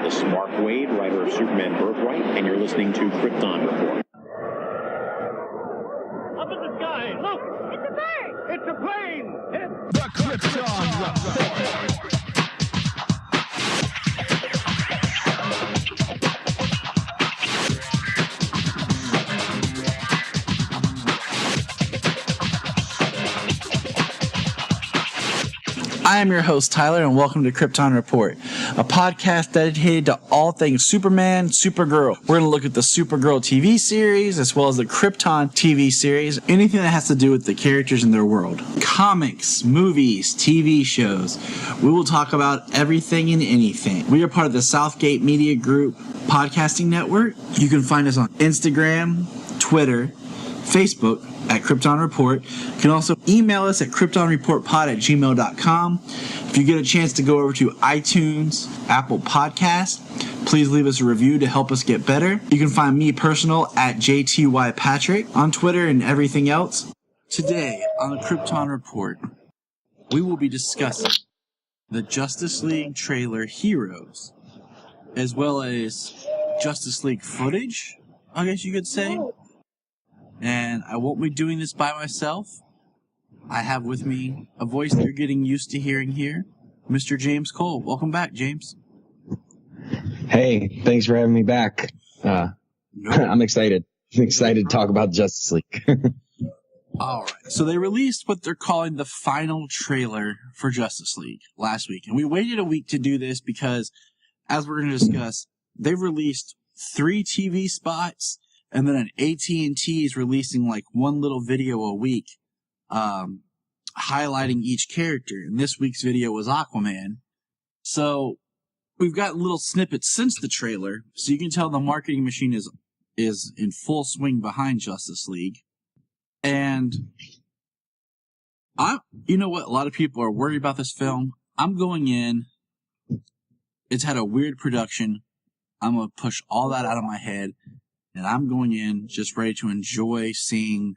This is Mark Waid, writer of Superman Birthright, and you're listening to Krypton Report. Up in the sky, look! It's a bird! It's a plane! It's The Krypton Report. I am your host, Tyler, and welcome to Krypton Report, a podcast dedicated to all things Superman, Supergirl. We're going to look at the Supergirl TV series, as well as the Krypton TV series, anything that has to do with the characters in their world. Comics, movies, TV shows. We will talk about everything and anything. We are part of the Southgate Media Group podcasting network. You can find us on Instagram, Twitter, Facebook at Krypton Report. You can also email us at kryptonreportpod@gmail.com. If you get a chance to go over to iTunes, Apple Podcast, please leave us a review to help us get better. You can find me personal at JTYPatrick on Twitter and everything else. Today on the Krypton Report, we will be discussing the Justice League trailer Heroes, as well as Justice League footage, I guess you could say. And I won't be doing this by myself. I have with me a voice that you're getting used to hearing here, Mr. James Cole. Welcome back, James. Hey, thanks for having me back. I'm excited. I'm excited to talk about Justice League. All right. So they released what they're calling the final trailer for Justice League last week. And we waited a week to do this because, as we're going to discuss, they've released 3 TV spots. And then an AT&T is releasing like one little video a week, highlighting each character. And this week's video was Aquaman. So we've got little snippets since the trailer, so you can tell the marketing machine is in full swing behind Justice League. And you know what? A lot of people are worried about this film. I'm going in. It's had a weird production. I'm going to push all that out of my head. And I'm going in just ready to enjoy seeing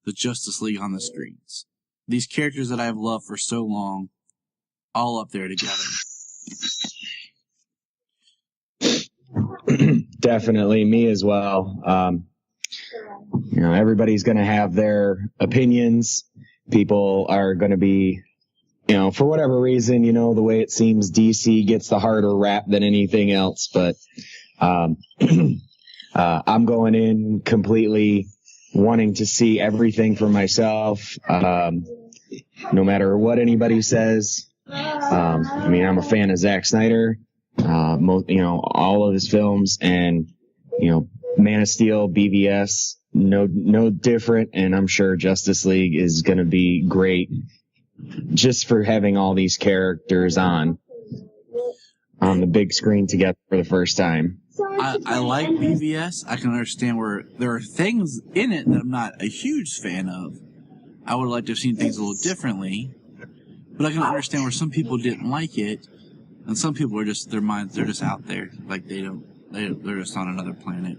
the Justice League on the screens. These characters that I've loved for so long, all up there together. Definitely, me as well. Everybody's going to have their opinions. People are going to be, for whatever reason, the way it seems DC gets the harder rap than anything else. But I'm going in completely wanting to see everything for myself, no matter what anybody says. I'm a fan of Zack Snyder, all of his films, and, Man of Steel, BVS, no different. And I'm sure Justice League is going to be great just for having all these characters on the big screen together for the first time. I like BVS. I can understand where there are things in it that I'm not a huge fan of. I would like to have seen things a little differently, but I can understand where some people didn't like it, and some people are just, their minds, they're just out there, like they're just on another planet.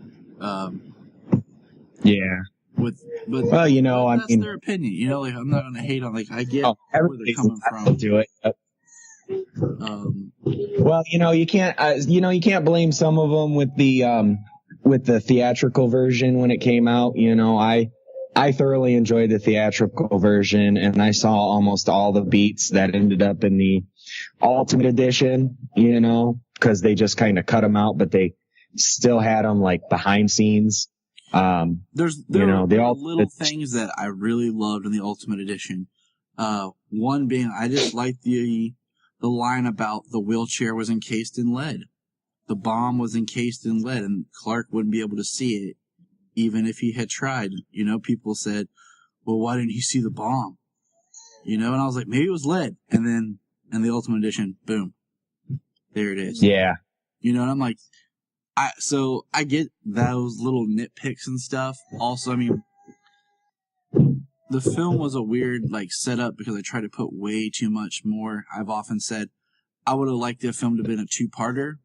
Yeah. But well, that's their opinion. I'm not going to hate on, I get where they're coming from. Do it. Well, you can't blame some of them with the theatrical version when it came out. I thoroughly enjoyed the theatrical version, and I saw almost all the beats that ended up in the Ultimate Edition, because they just kind of cut them out, but they still had them behind scenes. There are little things that I really loved in the Ultimate Edition. One being, I just liked the line about the wheelchair was encased in lead. The bomb was encased in lead, and Clark wouldn't be able to see it, even if he had tried. People said, well, why didn't he see the bomb? And I was like, maybe it was lead. And then in the Ultimate Edition, boom, there it is. Yeah. And I'm like, so I get those little nitpicks and stuff. Also, the film was a weird setup because I tried to put way too much more. I've often said I would have liked the film to have been a 2-parter.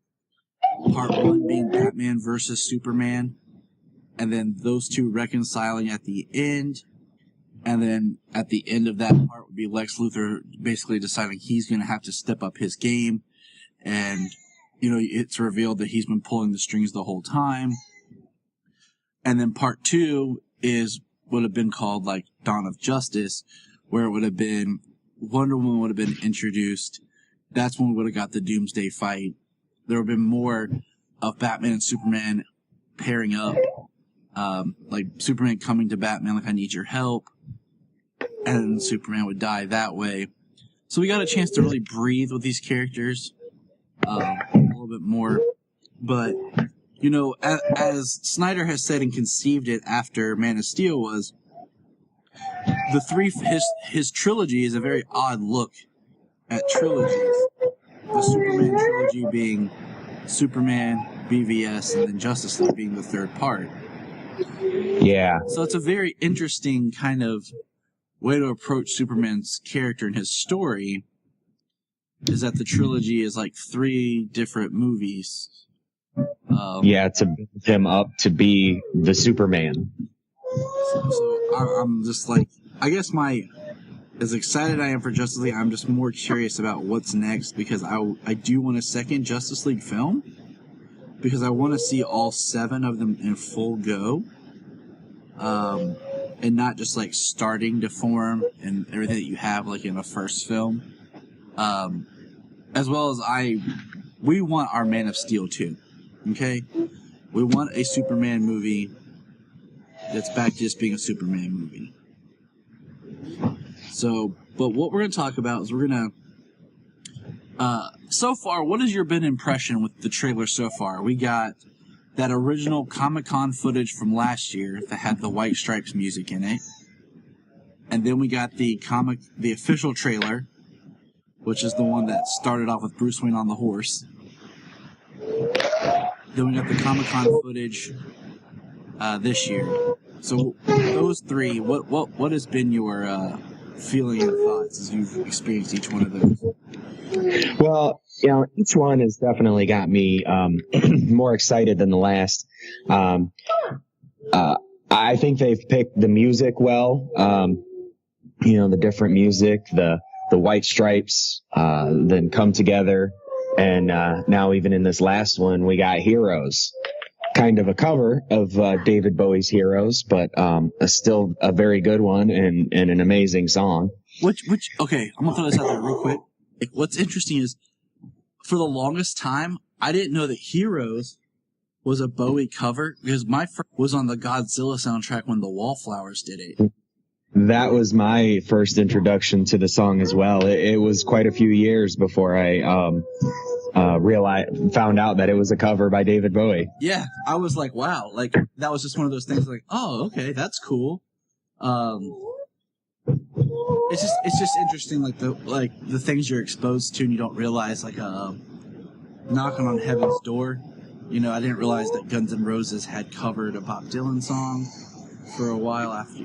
Part 1 being Batman versus Superman, and then those two reconciling at the end, and then at the end of that part would be Lex Luthor basically deciding he's going to have to step up his game and it's revealed that he's been pulling the strings the whole time. And then part 2 would have been called like Dawn of Justice, where it would have been Wonder Woman would have been introduced. That's when we would have got the Doomsday fight. There would have been more of Batman and Superman pairing up. Like Superman coming to Batman like, I need your help. And Superman would die that way. So we got a chance to really breathe with these characters a little bit more. But, as Snyder has said and conceived it after Man of Steel was, his trilogy is a very odd look at trilogies. The Superman trilogy being Superman, BVS, and then Justice League being the third part. Yeah. So it's a very interesting kind of way to approach Superman's character and his story, is that the trilogy is like 3 different movies. To build him up to be the Superman. So I'm just like, I guess as excited I am for Justice League, I'm just more curious about what's next, because I do want a second Justice League film, because I want to see all 7 of them in full go. And not just like starting to form and everything that you have like in a first film. As well as we want our Man of Steel too. Okay? We want a Superman movie that's back to just being a Superman movie. So, but what we're going to talk about is we're going to, so far, what has your been impression with the trailer so far? We got that original Comic-Con footage from last year that had the White Stripes music in it. And then we got the official trailer, which is the one that started off with Bruce Wayne on the horse. Then we got the Comic-Con footage this year. So those 3, what has been your feeling and thoughts as you've experienced each one of those? Well, each one has definitely got me more excited than the last. I think they've picked the music well. The different music, the White Stripes, then come together. And now even in this last one, we got Heroes. Kind of a cover of David Bowie's Heroes, but still a very good one and an amazing song. Okay, I'm going to throw this out there real quick. What's interesting is, for the longest time, I didn't know that Heroes was a Bowie cover, because my friend was on the Godzilla soundtrack when the Wallflowers did it. That was my first introduction to the song as well. It was quite a few years before I found out that it was a cover by David Bowie. Yeah, I was like, wow, like that was just one of those things. Like, oh, okay, that's cool. It's just interesting, like the things you're exposed to and you don't realize, like Knocking on Heaven's Door. I didn't realize that Guns N' Roses had covered a Bob Dylan song for a while after,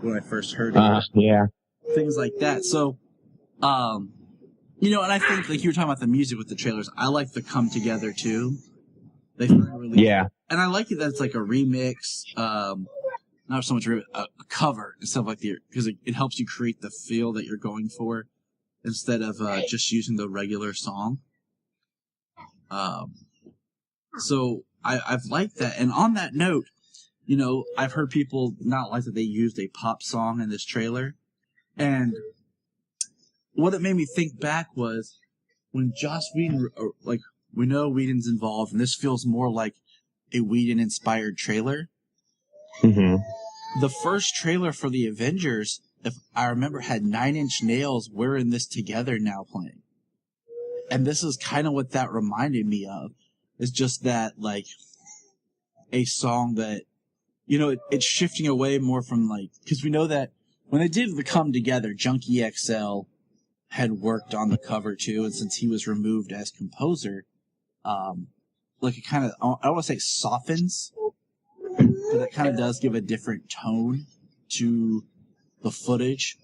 when I first heard it. Yeah. Things like that. So, and I think, like you were talking about the music with the trailers, I like the come together too. They finally released. Yeah. And I like it that it's like a remix, not so much a cover and stuff like that, because it helps you create the feel that you're going for instead of just using the regular song. So I've liked that. And on that note, I've heard people not like that they used a pop song in this trailer. And what it made me think back was when Joss Whedon, we know Whedon's involved, and this feels more like a Whedon-inspired trailer. Mm-hmm. The first trailer for the Avengers, if I remember, had 9 Inch Nails, We're in This Together now playing. And this is kind of what that reminded me of. It's just that, like, a song that, it's shifting away more from, like, because we know that when they did the Come Together, Junkie XL had worked on the cover too, and since he was removed as composer, it kind of, I don't want to say softens, but it kind of does give a different tone to the footage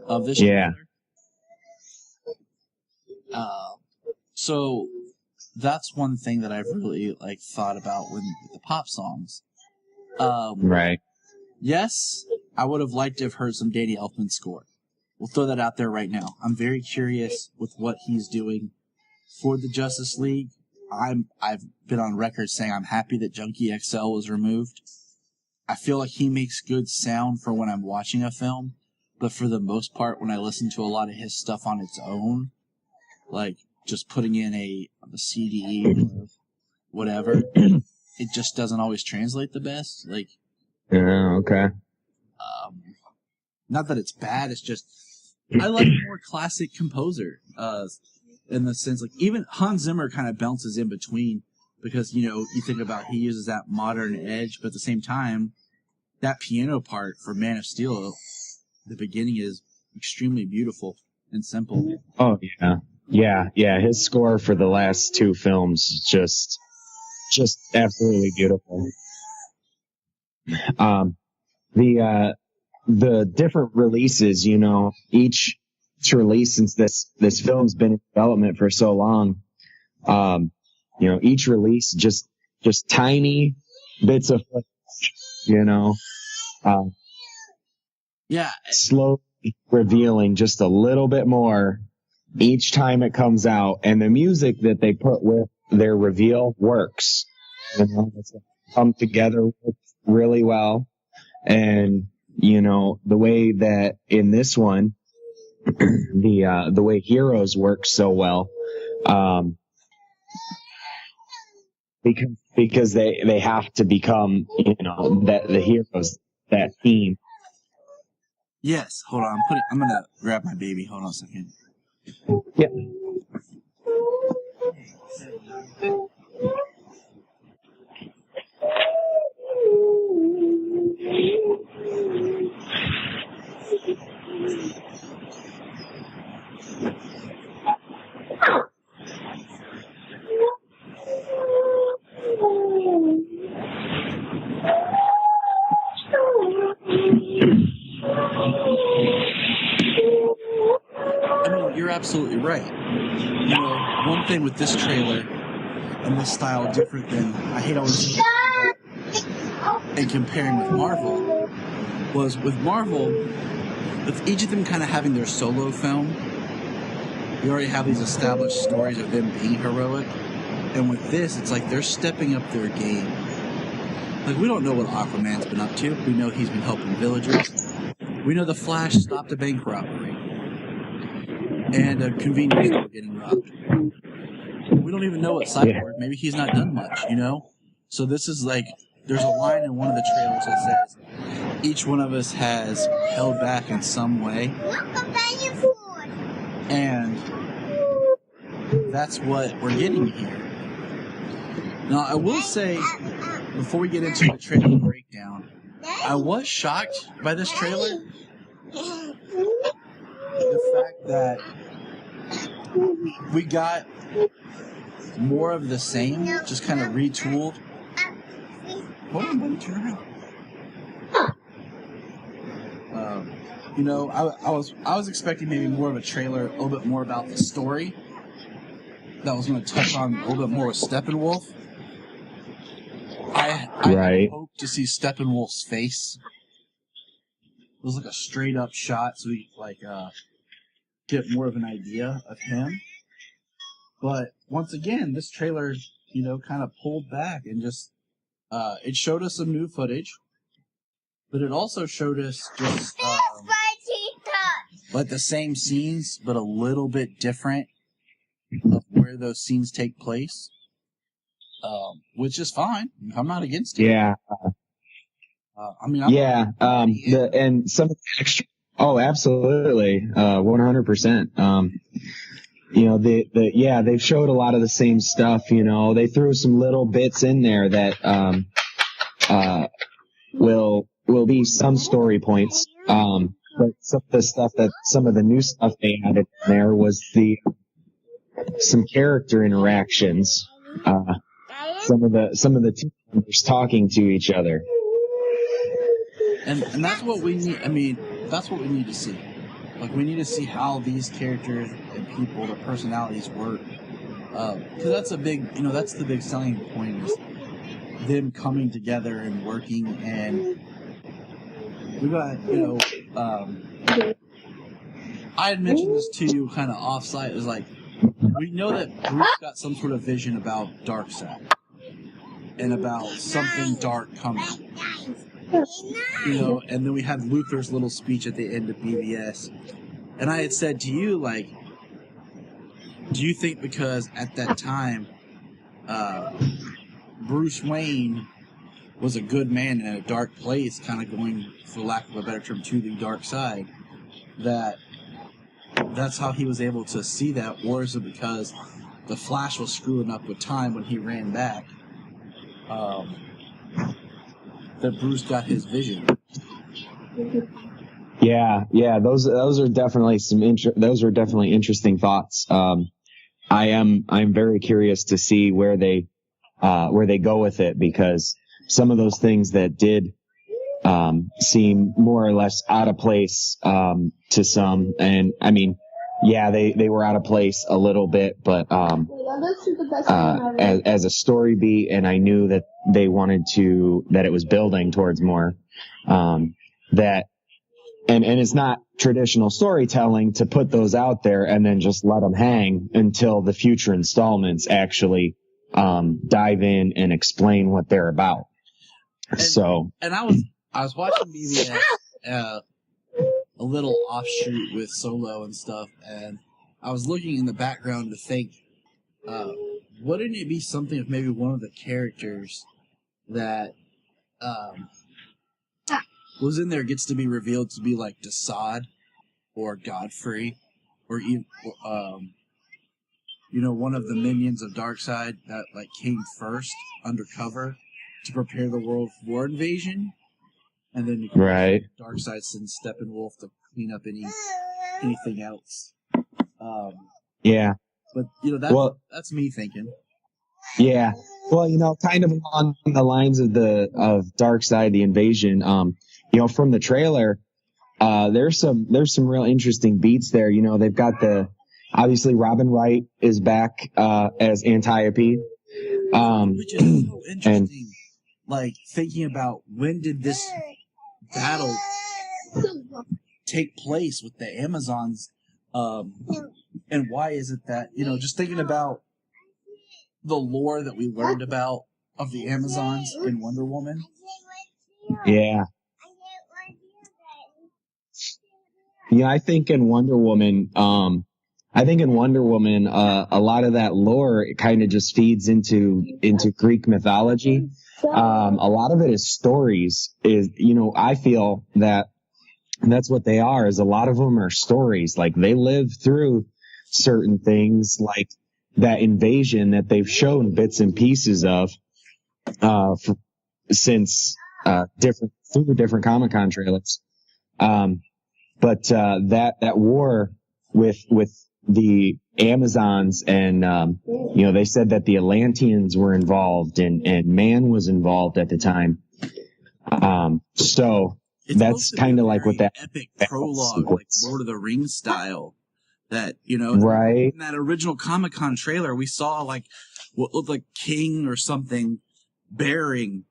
of this trailer. So that's one thing that I've really thought about with the pop songs. Right. Yes, I would have liked to have heard some Danny Elfman score. We'll throw that out there right now. I'm very curious with what he's doing for the Justice League, I've been on record saying I'm happy that Junkie XL was removed. I feel like he makes good sound for when I'm watching a film, but for the most part, when I listen to a lot of his stuff on its own, like just putting in a CD or whatever, it just doesn't always translate the best. Like, okay. Not that it's bad, it's just I like a more classic composer. In the sense, like, even Hans Zimmer kind of bounces in between because, you know, you think about he uses that modern edge, but at the same time, that piano part for Man of Steel, the beginning is extremely beautiful and simple. Oh, yeah. Yeah. His score for the last two films is just absolutely beautiful. The different releases, you know, each release since this film's been in development for so long, you know, each release just tiny bits of footage, you know, slowly revealing just a little bit more each time it comes out, and the music that they put with their reveal works. You know, it's come together really well, and you know the way that in this one, the way Heroes works so well, because they have to become, you know, that the heroes, that team. Yes, hold on. I'm gonna grab my baby. Hold on a second. Yeah. You're absolutely right. You know, one thing with this trailer and this style different than, I hate always saying and comparing with Marvel, was with Marvel, with each of them kind of having their solo film, you already have these established stories of them being heroic. And with this, it's like they're stepping up their game. Like, we don't know what Aquaman's been up to. We know he's been helping villagers. We know the Flash stopped a bank robbery and a convenience store getting robbed. We don't even know what Cyborg. Maybe he's not done much, you know? So this is like, there's a line in one of the trailers that says, each one of us has held back in some way. And that's what we're getting here. Now, I will say, before we get into the trailer breakdown, I was shocked by this trailer. The fact that we got more of the same, just kind of retooled. Hold on, buddy, turn around. You know, I was expecting maybe more of a trailer, a little bit more about the story. That was going to touch on a little bit more with Steppenwolf. I hope to see Steppenwolf's face. It was like a straight up shot, so we get more of an idea of him. But once again, this trailer, you know, kind of pulled back and just it showed us some new footage, but it also showed us just like the same scenes, but a little bit different of where those scenes take place, which is fine. I'm not against it. Yeah. And some extra. Oh, absolutely, 100%. You know, they've showed a lot of the same stuff. You know, they threw some little bits in there that will be some story points. But some of the new stuff they added in there was some character interactions. Some of the team members talking to each other. And that's what we need. I mean, that's what we need to see. Like, we need to see how these characters and people, their personalities work. Because that's that's the big selling point, is them coming together and working. And we got, I had mentioned this to you kind of off-site. It was like, we know that Bruce got some sort of vision about Darkseid and about something dark coming. And then we had Luthor's little speech at the end of BVS. And I had said to you, like, do you think because at that time, Bruce Wayne was a good man in a dark place, kind of going, for lack of a better term, to the dark side, that's how he was able to see that? Or is it because the Flash was screwing up with time when he ran back, that Bruce got his vision? Yeah, those are definitely those are definitely interesting thoughts. I'm very curious to see where they go with it, because some of those things that did seem more or less out of place to some, and I mean, yeah, they were out of place a little bit, but as a story beat, and I knew that they wanted that it was building towards more, that. And it's not traditional storytelling to put those out there and then just let them hang until the future installments actually dive in and explain what they're about. And I was watching BVS, a little offshoot with Solo and stuff, and I was looking in the background to think, wouldn't it be something if maybe one of the characters that was in there gets to be revealed to be like Desaad or Godfrey or even, one of the minions of Darkseid that like came first undercover to prepare the world for invasion, and then Darkseid sends Steppenwolf to clean up anything else. But that's me thinking. Yeah, well, kind of along the lines of Darkseid, the invasion. From the trailer, there's some real interesting beats there. They've got obviously Robin Wright is back as Antiope, which is so interesting. Like thinking about when did this battle take place with the Amazons, and why is it that just thinking about the lore that we learned about of the Amazons in Wonder Woman. Yeah. Yeah, I think in Wonder Woman, a lot of that lore, it kind of just feeds into Greek mythology. A lot of it is stories. I feel that that's what they are. Is a lot of them are stories. Like they live through certain things, like that invasion that they've shown bits and pieces of, since different Comic-Con trailers. But that war with the Amazons and, they said that the Atlanteans were involved and man was involved at the time. So it's that's kind of like what that epic prologue, like Lord of the Rings style, that, right. In that original Comic-Con trailer, we saw like what looked like King or something bearing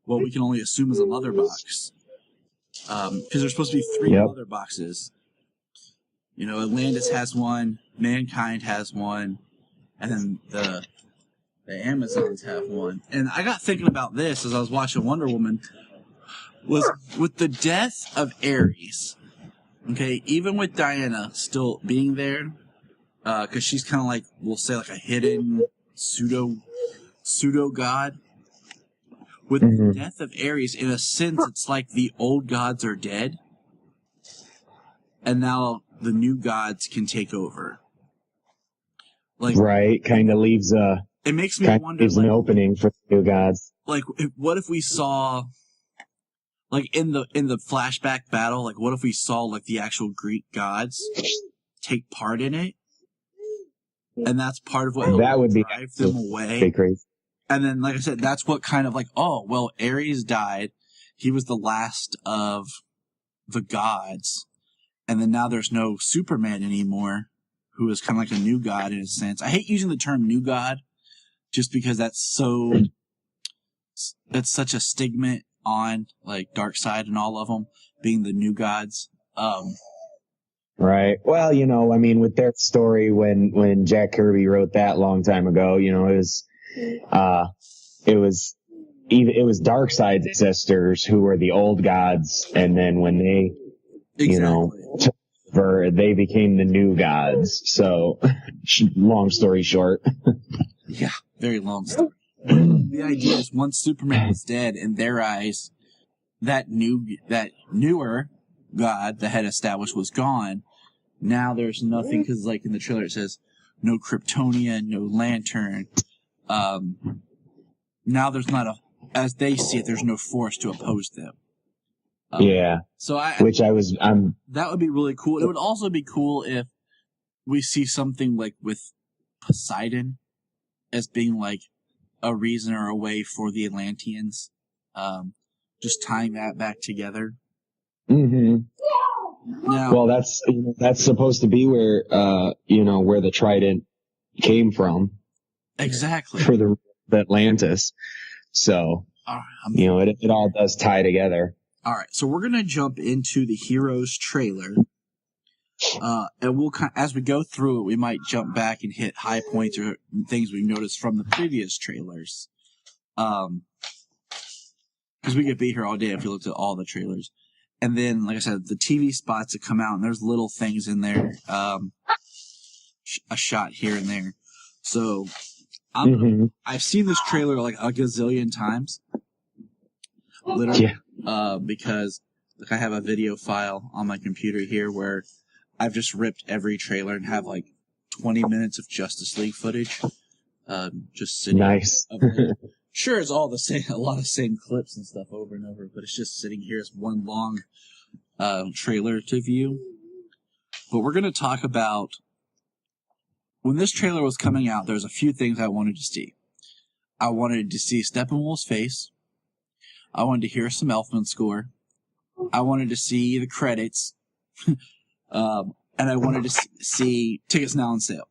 what we can only assume is a mother box. Because there's supposed to be 3 mother boxes. Atlantis has one, Mankind has one, and then the Amazons have one. And I got thinking about this as I was watching Wonder Woman, was with the death of Ares, okay, even with Diana still being there, because she's kind of like, we'll say like a hidden pseudo god. With the death of Ares, in a sense, it's like the old gods are dead, and now the new gods can take over. Like, right, kind of leaves it makes me wonder. Leaves an opening for the new gods. Like, what if we saw, like in the flashback battle, like what if we saw like the actual Greek gods take part in it, and that's part of what that would drive them away. Be crazy. And then, like I said, that's what kind of like, oh, well, Ares died. He was the last of the gods. And then now there's no Superman anymore, who is kind of like a new god in a sense. I hate using the term new god just because that's such a stigma on like Darkseid and all of them being the new gods. And Right. Well, I mean, with their story, when Jack Kirby wrote that long time ago, it was Darkseid's sisters who were the old gods, and then when they, took over, they became the new gods. So, long story short. Yeah, very long story. The idea is once Superman was dead, in their eyes, that newer god that had established was gone. Now there's nothing, because like in the trailer it says no Kryptonian, no Lantern. Now there's not as they see it, there's no force to oppose them. Yeah. So that would be really cool. It would also be cool if we see something like with Poseidon as being like a reason or a way for the Atlanteans, just tying that back together. Mm-hmm. Now, well, that's supposed to be where where the trident came from. Exactly. For the Atlantis. So, it all does tie together. All right, so we're gonna jump into the Heroes trailer, and we'll as we go through it, we might jump back and hit high points or things we've noticed from the previous trailers. Because we could be here all day if we looked at all the trailers. And then, like I said, the TV spots that come out, and there's little things in there, a shot here and there. So, I've seen this trailer like a gazillion times, literally, because like I have a video file on my computer here where I've just ripped every trailer and have like 20 minutes of Justice League footage, just sitting. Nice. Sure, it's all the same, a lot of same clips and stuff over and over, but it's just sitting here as one long trailer to view. But we're going to talk about, when this trailer was coming out, there's a few things I wanted to see. I wanted to see Steppenwolf's face. I wanted to hear some Elfman score. I wanted to see the credits. And I wanted to see tickets now on sale.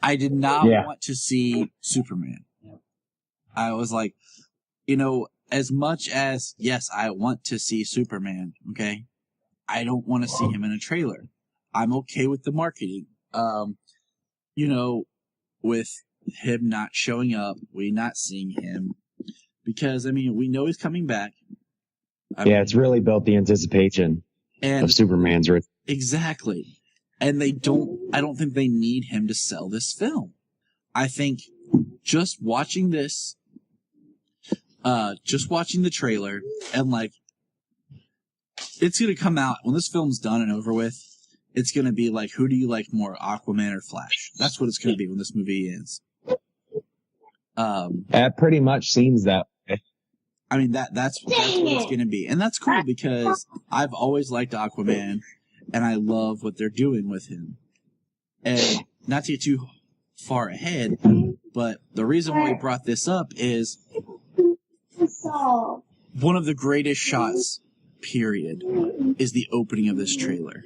I did not want to see Superman. I was like, as much as, yes, I want to see Superman, okay? I don't want to see him in a trailer. I'm okay with the marketing. With him not showing up, we not seeing him. Because, we know he's coming back. It's really built the anticipation of Superman's return. Exactly. And I don't think they need him to sell this film. I think just watching this, just watching the trailer, and it's going to come out, when this film's done and over with, it's going to be like, who do you like more, Aquaman or Flash? That's what it's going to be when this movie ends. That pretty much seems that way. That's what it's going to be. And that's cool because I've always liked Aquaman, and I love what they're doing with him. And not to get too far ahead, but the reason why we brought this up is one of the greatest shots, period, is the opening of this trailer.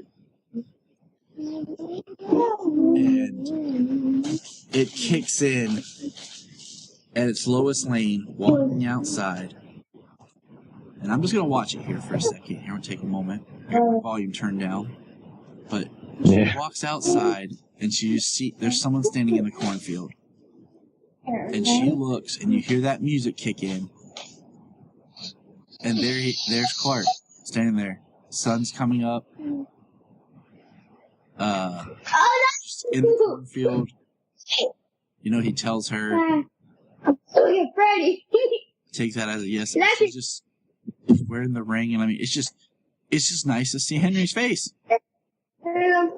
And it kicks in at its lowest lane, walking outside. And I'm just going to watch it here for a second. Here, we'll take a moment. I got my volume turned down. But she walks outside, and she just there's someone standing in the cornfield. And she looks, and you hear that music kick in. And there's Clark, standing there. Sun's coming up. Just in the cornfield. He tells her. Take that as a yes. She's just wearing the ring, and it's just nice to see Henry's face.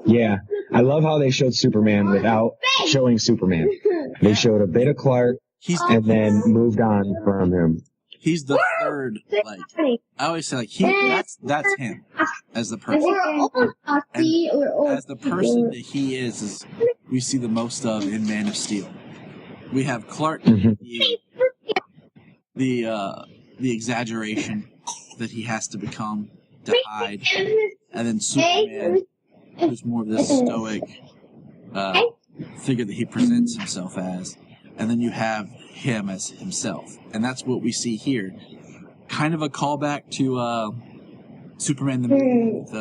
Yeah, I love how they showed Superman without showing Superman. They showed a bit of Clark, and then moved on from him. He's the third, I always say, that's him as the person. And as the person that he is we see the most of in Man of Steel. We have Clark, the exaggeration that he has to become to hide, and then Superman, who's more of this stoic figure that he presents himself as, and then you have him as himself, and that's what we see here. Kind of a callback to Superman the movie with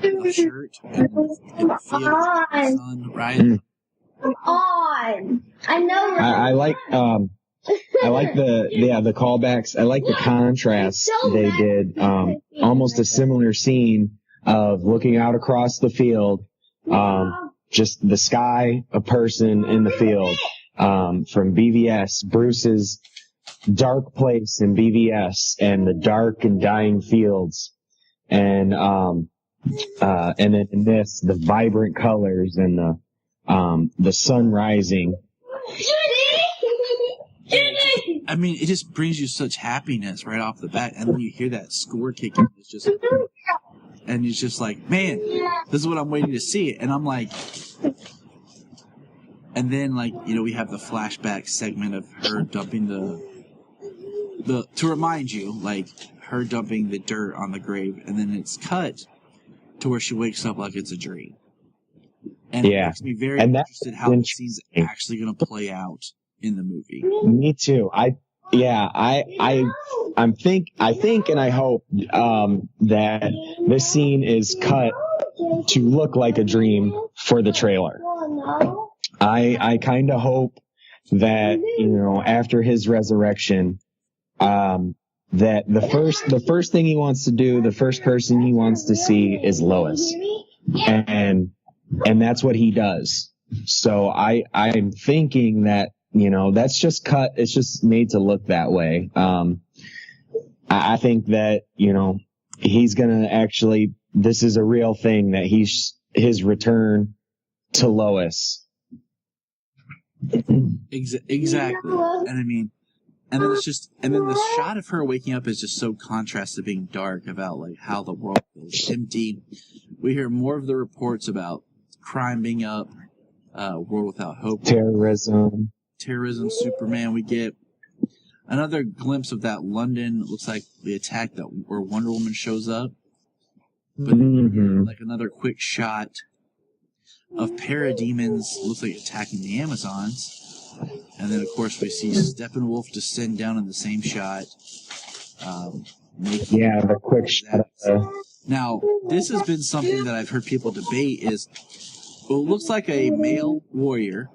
of shirt in the field, the sun, right? Come on. I know. I like the callbacks. I like the contrast they did. Almost a similar scene of looking out across the field, just the sky, a person in the field, from BVS, Bruce's dark place in BVS, and the dark and dying fields, and then in this, the vibrant colors and the sun rising. I mean, it just brings you such happiness right off the bat, and then you hear that score kicking. And it's just like, man, this is what I'm waiting to see. And I'm like, and then like, you know, we have the flashback segment of her dumping to remind you, like, her dumping the dirt on the grave, and then it's cut to where she wakes up like it's a dream. And it makes me very interested how the scene's actually going to play out in the movie. Me too. I think and I hope that this scene is cut to look like a dream for the trailer. I kind of hope that, you know, after his resurrection, that the first thing he wants to do, the first person he wants to see is Lois, and that's what he does. So I'm thinking that, you know, that's just cut. It's just made to look that way. I think that, you know, he's going to actually, this is a real thing, that his return to Lois. Exactly. And I mean, and then the shot of her waking up is just so contrast to being dark, about like how the world feels empty. We hear more of the reports about crime being up, world without hope. Terrorism, Superman. We get another glimpse of that London. It looks like the attack where Wonder Woman shows up. But like another quick shot of parademons, looks like attacking the Amazons. And then, of course, we see Steppenwolf descend down in the same shot. the quick shot. Now, this has been something that I've heard people debate is, well, it looks like a male warrior.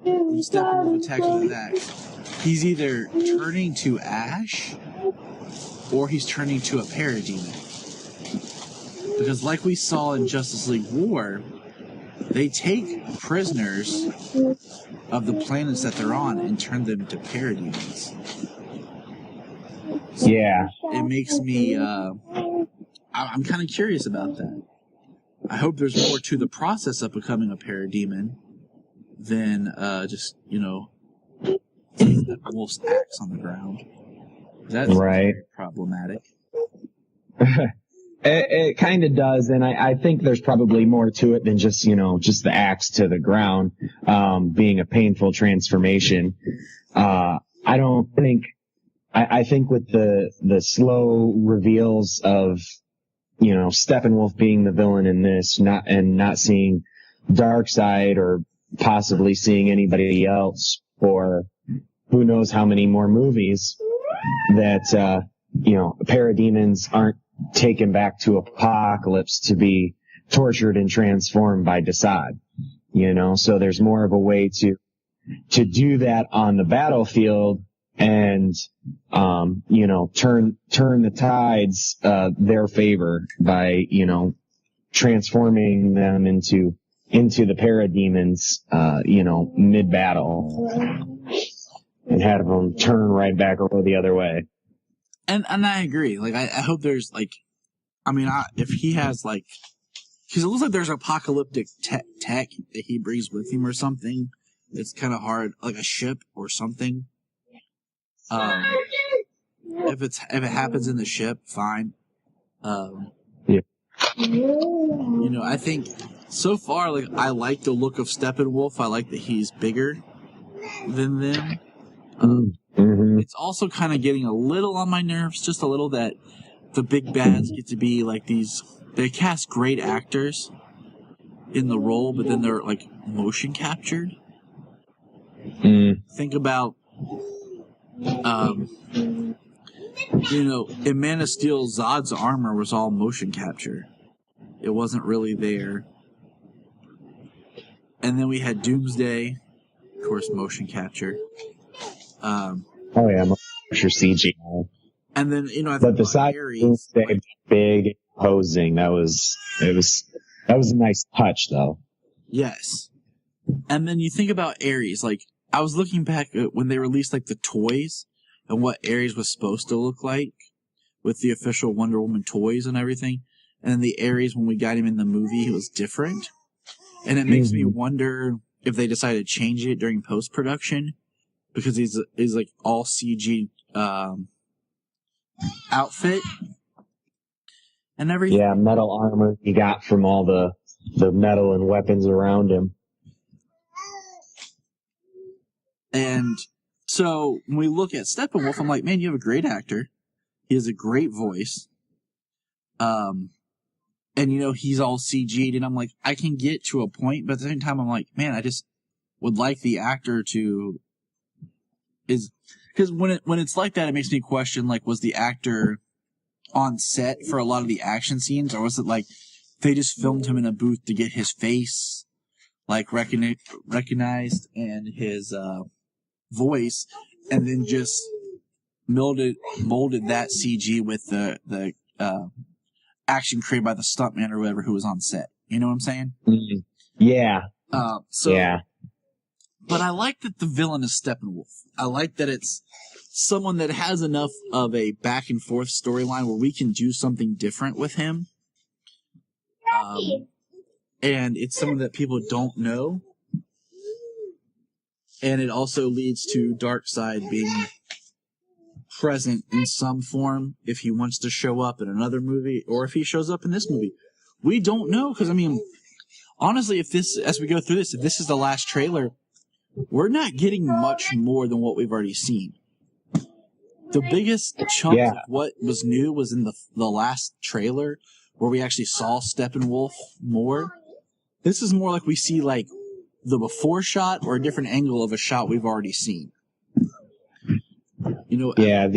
Steppenwolf attacks with an axe. He's either turning to ash or he's turning to a parademon. Because like we saw in Justice League War, they take prisoners of the planets that they're on and turn them to parademons. So it makes me, I'm kind of curious about that. I hope there's more to the process of becoming a parademon than just, you know, that wolf's axe on the ground. That's right. Problematic. It kind of does, and I think there's probably more to it than just, you know, just the axe to the ground being a painful transformation. I think with the slow reveals of, you know, Steppenwolf being the villain in this, not seeing Darkseid or possibly seeing anybody else for who knows how many more movies, that you know, parademons aren't taken back to Apocalypse to be tortured and transformed by Desaad, you know. So there's more of a way to do that on the battlefield and you know, turn the tides their favor by, you know, transforming them into the parademons, you know, mid battle, and have them turn right back over the other way. And I agree. Like, I hope there's, like, I mean, if he has, like, because it looks like there's apocalyptic tech that he brings with him or something. It's kind of hard, like a ship or something. If it happens in the ship, fine. You know, I think so far, like, I like the look of Steppenwolf. I like that he's bigger than them. It's also kind of getting a little on my nerves, just a little, that the big bads get to be like these. They cast great actors in the role, but then they're like motion captured. Think about, you know, in Man of Steel, Zod's armor was all motion capture. It wasn't really there. And then we had Doomsday, of course, motion capture. Oh yeah, motion CGI. And then, you know, I But think the side Ares, Doomsday, big, posing. That was a nice touch, though. yes. And then you think about Ares, like, I was looking back at when they released, like, the toys and what Ares was supposed to look like with the official Wonder Woman toys and everything. And then the Ares, when we got him in the movie, he was different. And it makes me wonder if they decided to change it during post-production because he's like all CG outfit and everything. Yeah, metal armor he got from all the metal and weapons around him. And so when we look at Steppenwolf, I'm like, man, you have a great actor. He has a great voice. And, you know, he's all CG'd, and I'm like, I can get to a point, but at the same time, I'm like, man, I just would like the actor to... Because when it's like that, it makes me question, like, was the actor on set for a lot of the action scenes, or was it like they just filmed him in a booth to get his face, like, recognized and his voice, and then just molded that CG with the action created by the stuntman or whatever who was on set. You know what I'm saying? Mm-hmm. Yeah. Yeah. But I like that the villain is Steppenwolf. I like that it's someone that has enough of a back and forth storyline where we can do something different with him. And it's someone that people don't know. And it also leads to Darkseid being present in some form if he wants to show up in another movie or if he shows up in this movie. We don't know, because, I mean, honestly, as we go through this, if this is the last trailer, we're not getting much more than what we've already seen. The biggest chunk of what was new was in the last trailer, where we actually saw Steppenwolf more. This is more like we see, like, the before shot or a different angle of a shot we've already seen. You know? Yeah,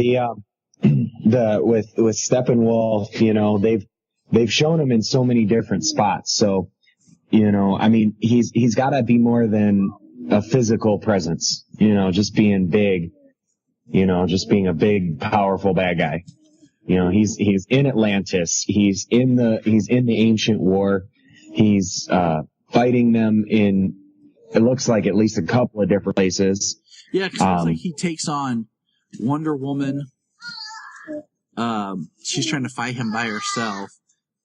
with Steppenwolf, you know, they've shown him in so many different spots. So, you know, I mean, he's got to be more than a physical presence, you know, just being big, you know, just being a big, powerful bad guy. You know, he's in Atlantis. He's in the ancient war. He's fighting them in, it looks like, at least a couple of different places. Yeah, because it looks like he takes on Wonder Woman. She's trying to fight him by herself.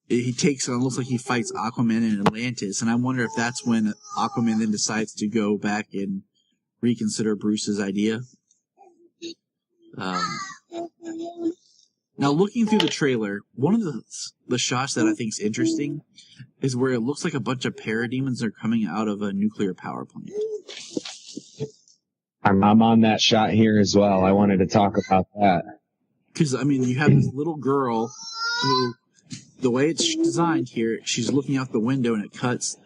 He takes on, looks like he fights Aquaman in Atlantis, and I wonder if that's when Aquaman then decides to go back and reconsider Bruce's idea. Now, looking through the trailer, one of the shots that I think is interesting is where it looks like a bunch of parademons are coming out of a nuclear power plant. I'm on that shot here as well. I wanted to talk about that. Because, I mean, you have this little girl who, the way it's designed here, she's looking out the window and it cuts,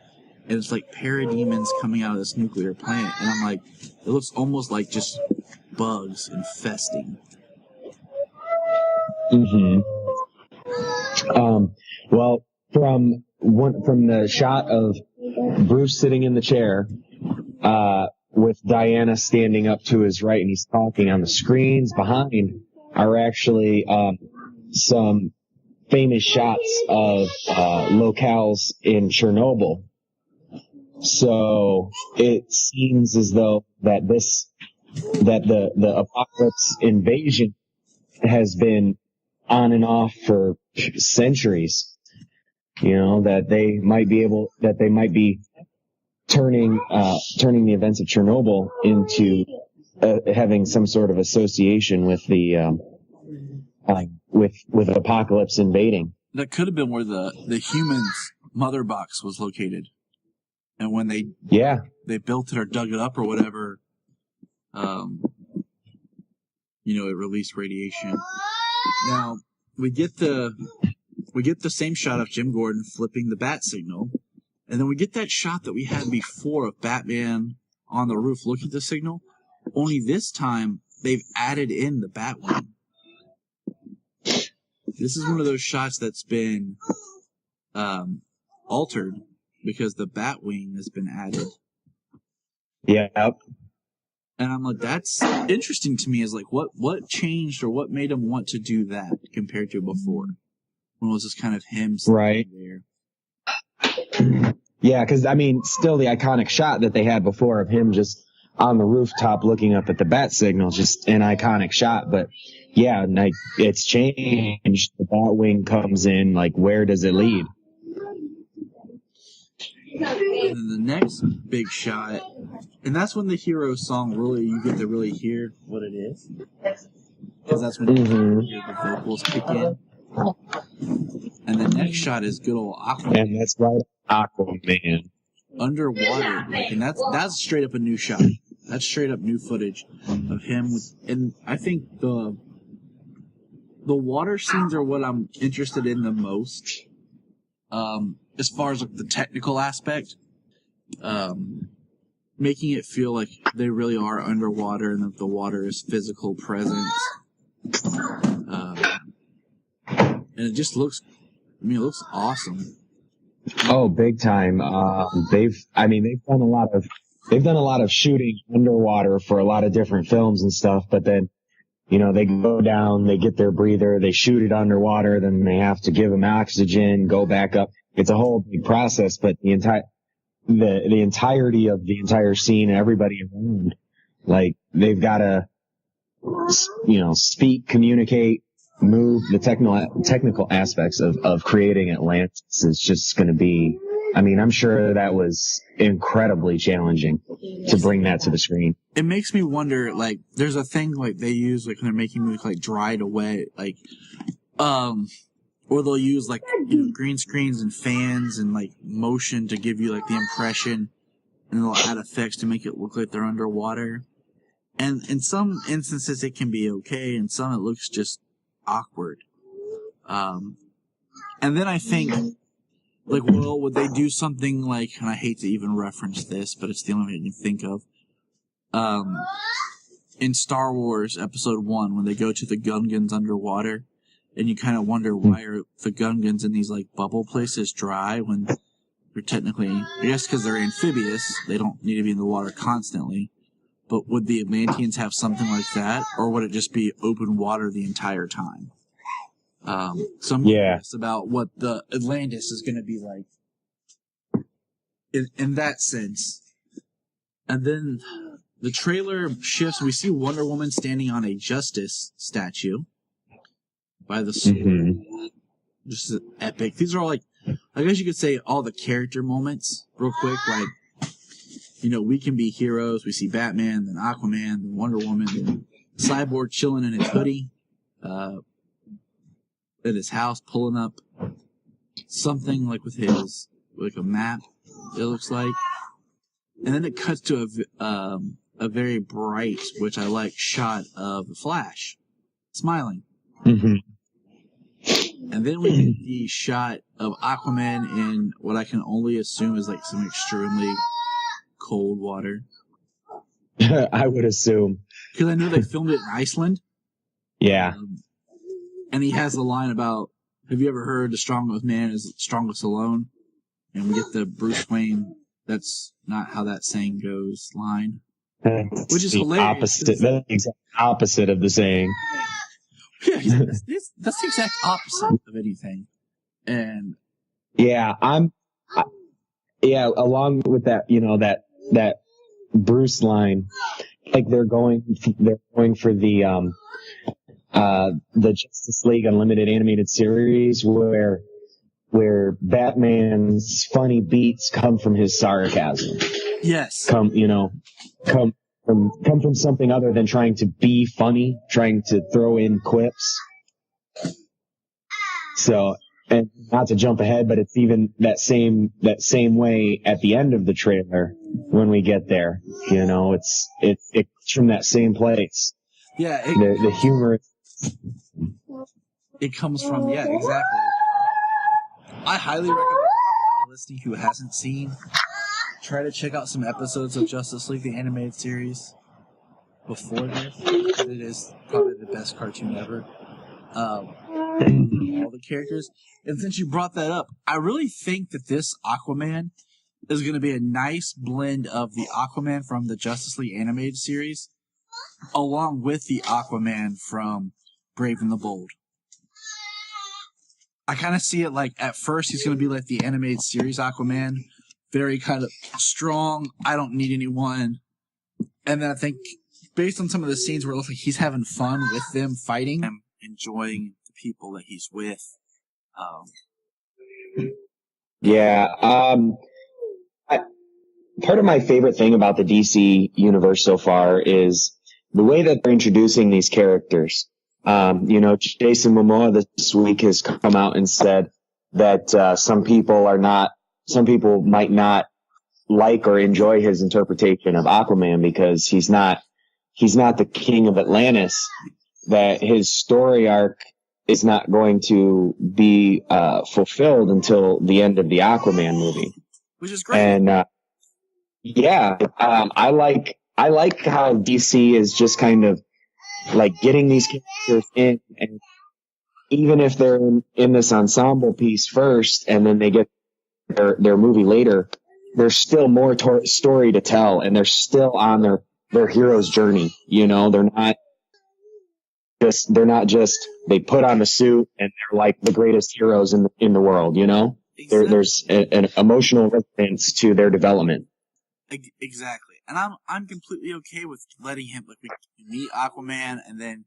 and it's like parademons coming out of this nuclear plant. And I'm like, it looks almost like just bugs infesting. Mm-hmm. Well, from the shot of Bruce sitting in the chair, with Diana standing up to his right and he's talking, on the screens behind are actually some famous shots of locales in Chernobyl. So it seems as though that the apocalypse invasion has been on and off for centuries. You know, that they might be turning the events of Chernobyl into having some sort of association with the with apocalypse invading. That could have been where the humans' mother box was located, and when they built it or dug it up or whatever, you know, it released radiation. Now we get the same shot of Jim Gordon flipping the bat signal. And then we get that shot that we had before of Batman on the roof looking at the signal. Only this time, they've added in the Batwing. This is one of those shots that's been altered because the bat wing has been added. Yeah. And I'm like, that's interesting to me. Is like, what changed or what made him want to do that compared to before? When it was just kind of him Right. there. Yeah, because, I mean, still the iconic shot that they had before of him just on the rooftop looking up at the bat signal, just an iconic shot. But, yeah, like, it's changed. The bat wing comes in. Like, where does it lead? And then the next big shot, and that's when the hero song really, you get to really hear what it is. Because that's when you hear the vocals kick in. And the next shot is good old Aquaman. And that's right, Aquaman. Underwater. Like, and that's straight up a new shot. That's straight up new footage of him. And I think the water scenes are what I'm interested in the most. As far as like the technical aspect, making it feel like they really are underwater and that the water is physical presence. And it just looks, it looks awesome. Oh, big time. They've done a lot of shooting underwater for a lot of different films and stuff, but then, they go down, they get their breather, they shoot it underwater, then they have to give them oxygen, go back up. It's a whole big process, but the entirety of the entire scene, everybody around, like, they've got to, speak, communicate, move. The technical aspects of creating Atlantis is just going to be, I'm sure that was incredibly challenging to bring that to the screen. It makes me wonder, like, there's a thing, like, they use, like, when they're making movies, like, dried away, like, or they'll use, like, green screens and fans and, like, motion to give you, like, the impression, and they'll add effects to make it look like they're underwater. And in some instances, it can be okay, and some it looks just awkward. And then I think, like, well, would they do something like, and I hate to even reference this, but it's the only way I can think of, in Star Wars Episode 1, when they go to the Gungans underwater, and you kind of wonder why are the Gungans in these, like, bubble places dry when they're technically, I guess because they're amphibious, they don't need to be in the water constantly. But would the Atlanteans have something like that, or would it just be open water the entire time? So I'm curious about what the Atlantis is going to be like in that sense. And then the trailer shifts. We see Wonder Woman standing on a Justice statue by the sword. Mm-hmm. Just epic. These are all, like, I guess you could say all the character moments real quick. Like, we can be heroes. We see Batman, then Aquaman, then Wonder Woman, then Cyborg chilling in his hoodie at his house, pulling up something like with his, like a map, it looks like. And then it cuts to a very bright, which I like, shot of the Flash smiling. Mm-hmm. And then we get the shot of Aquaman in what I can only assume is like some extremely cold water. I would assume. Because I know they filmed it in Iceland. Yeah. And he has a line about, have you ever heard the strongest man is strongest alone? And we get the Bruce Wayne, that's not how that saying goes line. Which is hilarious. That's the exact opposite of the saying. Yeah, that's the exact opposite of anything. And yeah, along with that, that Bruce line, like they're going for the Justice League Unlimited animated series where Batman's funny beats come from his sarcasm. Yes. Come from something other than trying to be funny, trying to throw in quips. So, and not to jump ahead, but it's even that same way at the end of the trailer when we get there. It's from that same place. Yeah. The humor. It comes from, yeah, exactly. I highly recommend anybody listening who hasn't seen, try to check out some episodes of Justice League, the animated series, before this. It is probably the best cartoon ever. all the characters. And since you brought that up, I really think that this Aquaman is going to be a nice blend of the Aquaman from the Justice League animated series, along with the Aquaman from Brave and the Bold. I kind of see it like, at first, he's going to be like the animated series Aquaman, very kind of strong, I don't need anyone. And then I think, based on some of the scenes where it looks like he's having fun with them fighting, and enjoying the people that he's with. Part of my favorite thing about the DC universe so far is the way that they're introducing these characters. Jason Momoa this week has come out and said that some people might not like or enjoy his interpretation of Aquaman because he's not the king of Atlantis, that his story arc is not going to be fulfilled until the end of the Aquaman movie. Which is great. And I like how DC is just kind of like getting these characters in, and even if they're in this ensemble piece first and then they get their movie later, there's still more story to tell, and they're still on their hero's journey. They're not just they put on the suit and they're like the greatest heroes in the world. Exactly. There's an emotional resonance to their development. Exactly. And I'm completely okay with letting him, like, we meet Aquaman and then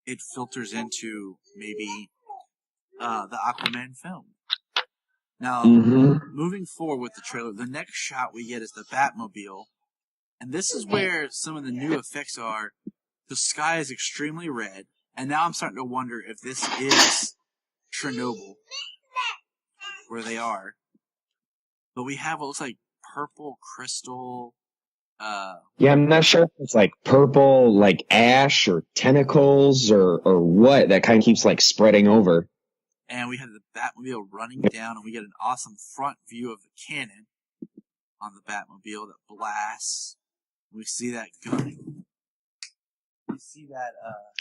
it filters into maybe the Aquaman film. Now, moving forward with the trailer, the next shot we get is the Batmobile. And this is where some of the new effects are. The sky is extremely red. And now I'm starting to wonder if this is Chernobyl, where they are. But we have what looks like purple crystal. I'm not sure if it's like purple, like ash or tentacles or what that kind of keeps like spreading over. And we have the Batmobile running down, and we get an awesome front view of the cannon on the Batmobile that blasts. We see that gun. We see that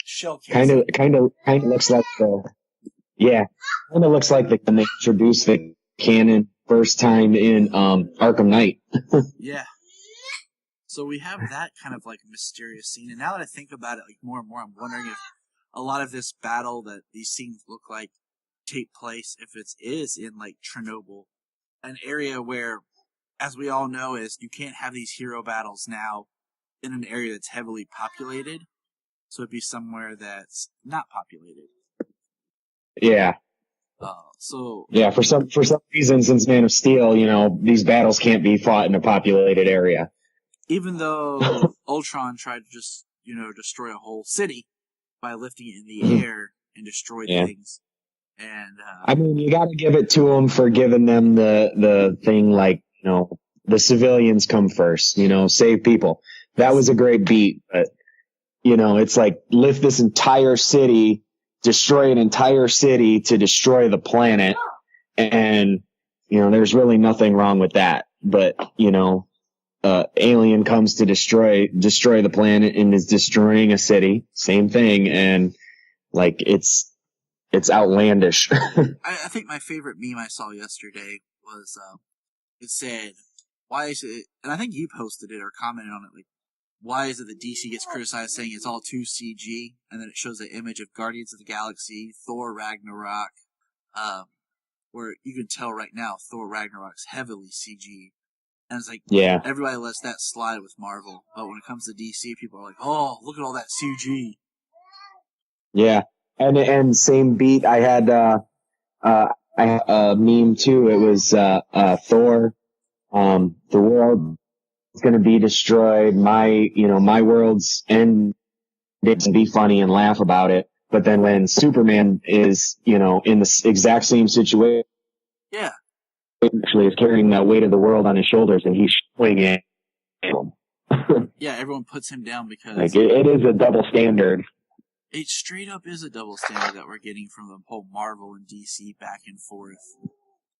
shell casing. Kind of looks like when they introduced the cannon first time in Arkham Knight. Yeah. So we have that kind of like mysterious scene, and now that I think about it like more and more, I'm wondering if a lot of this battle that these scenes look like take place, if it is in like Chernobyl, an area where, as we all know, is you can't have these hero battles now in an area that's heavily populated. So it'd be somewhere that's not populated. Yeah. For some reason, since Man of Steel, these battles can't be fought in a populated area. Even though Ultron tried to just, destroy a whole city by lifting it in the air and destroy things. And you got to give it to them for giving them the thing like, the civilians come first, save people. That was a great beat, but it's like lift this entire city, destroy an entire city to destroy the planet. And, there's really nothing wrong with that. But, alien comes to destroy the planet and is destroying a city. Same thing. And like, it's outlandish. I think my favorite meme I saw yesterday was, it said, why is it, and I think you posted it or commented on it, like, why is it that DC gets criticized saying it's all too CG? And then it shows the image of Guardians of the Galaxy, Thor Ragnarok, where you can tell right now Thor Ragnarok's heavily CG. And it's like, everybody lets that slide with Marvel. But when it comes to DC, people are like, oh, look at all that CG. Yeah. And same beat, I had a meme too. It was Thor, the world is going to be destroyed. My world's end. It's be funny and laugh about it. But then when Superman is, in the exact same situation, actually is carrying the weight of the world on his shoulders, and he's showing it. Yeah, everyone puts him down because like it is a double standard. It straight up is a double standard that we're getting from the whole Marvel and DC back and forth.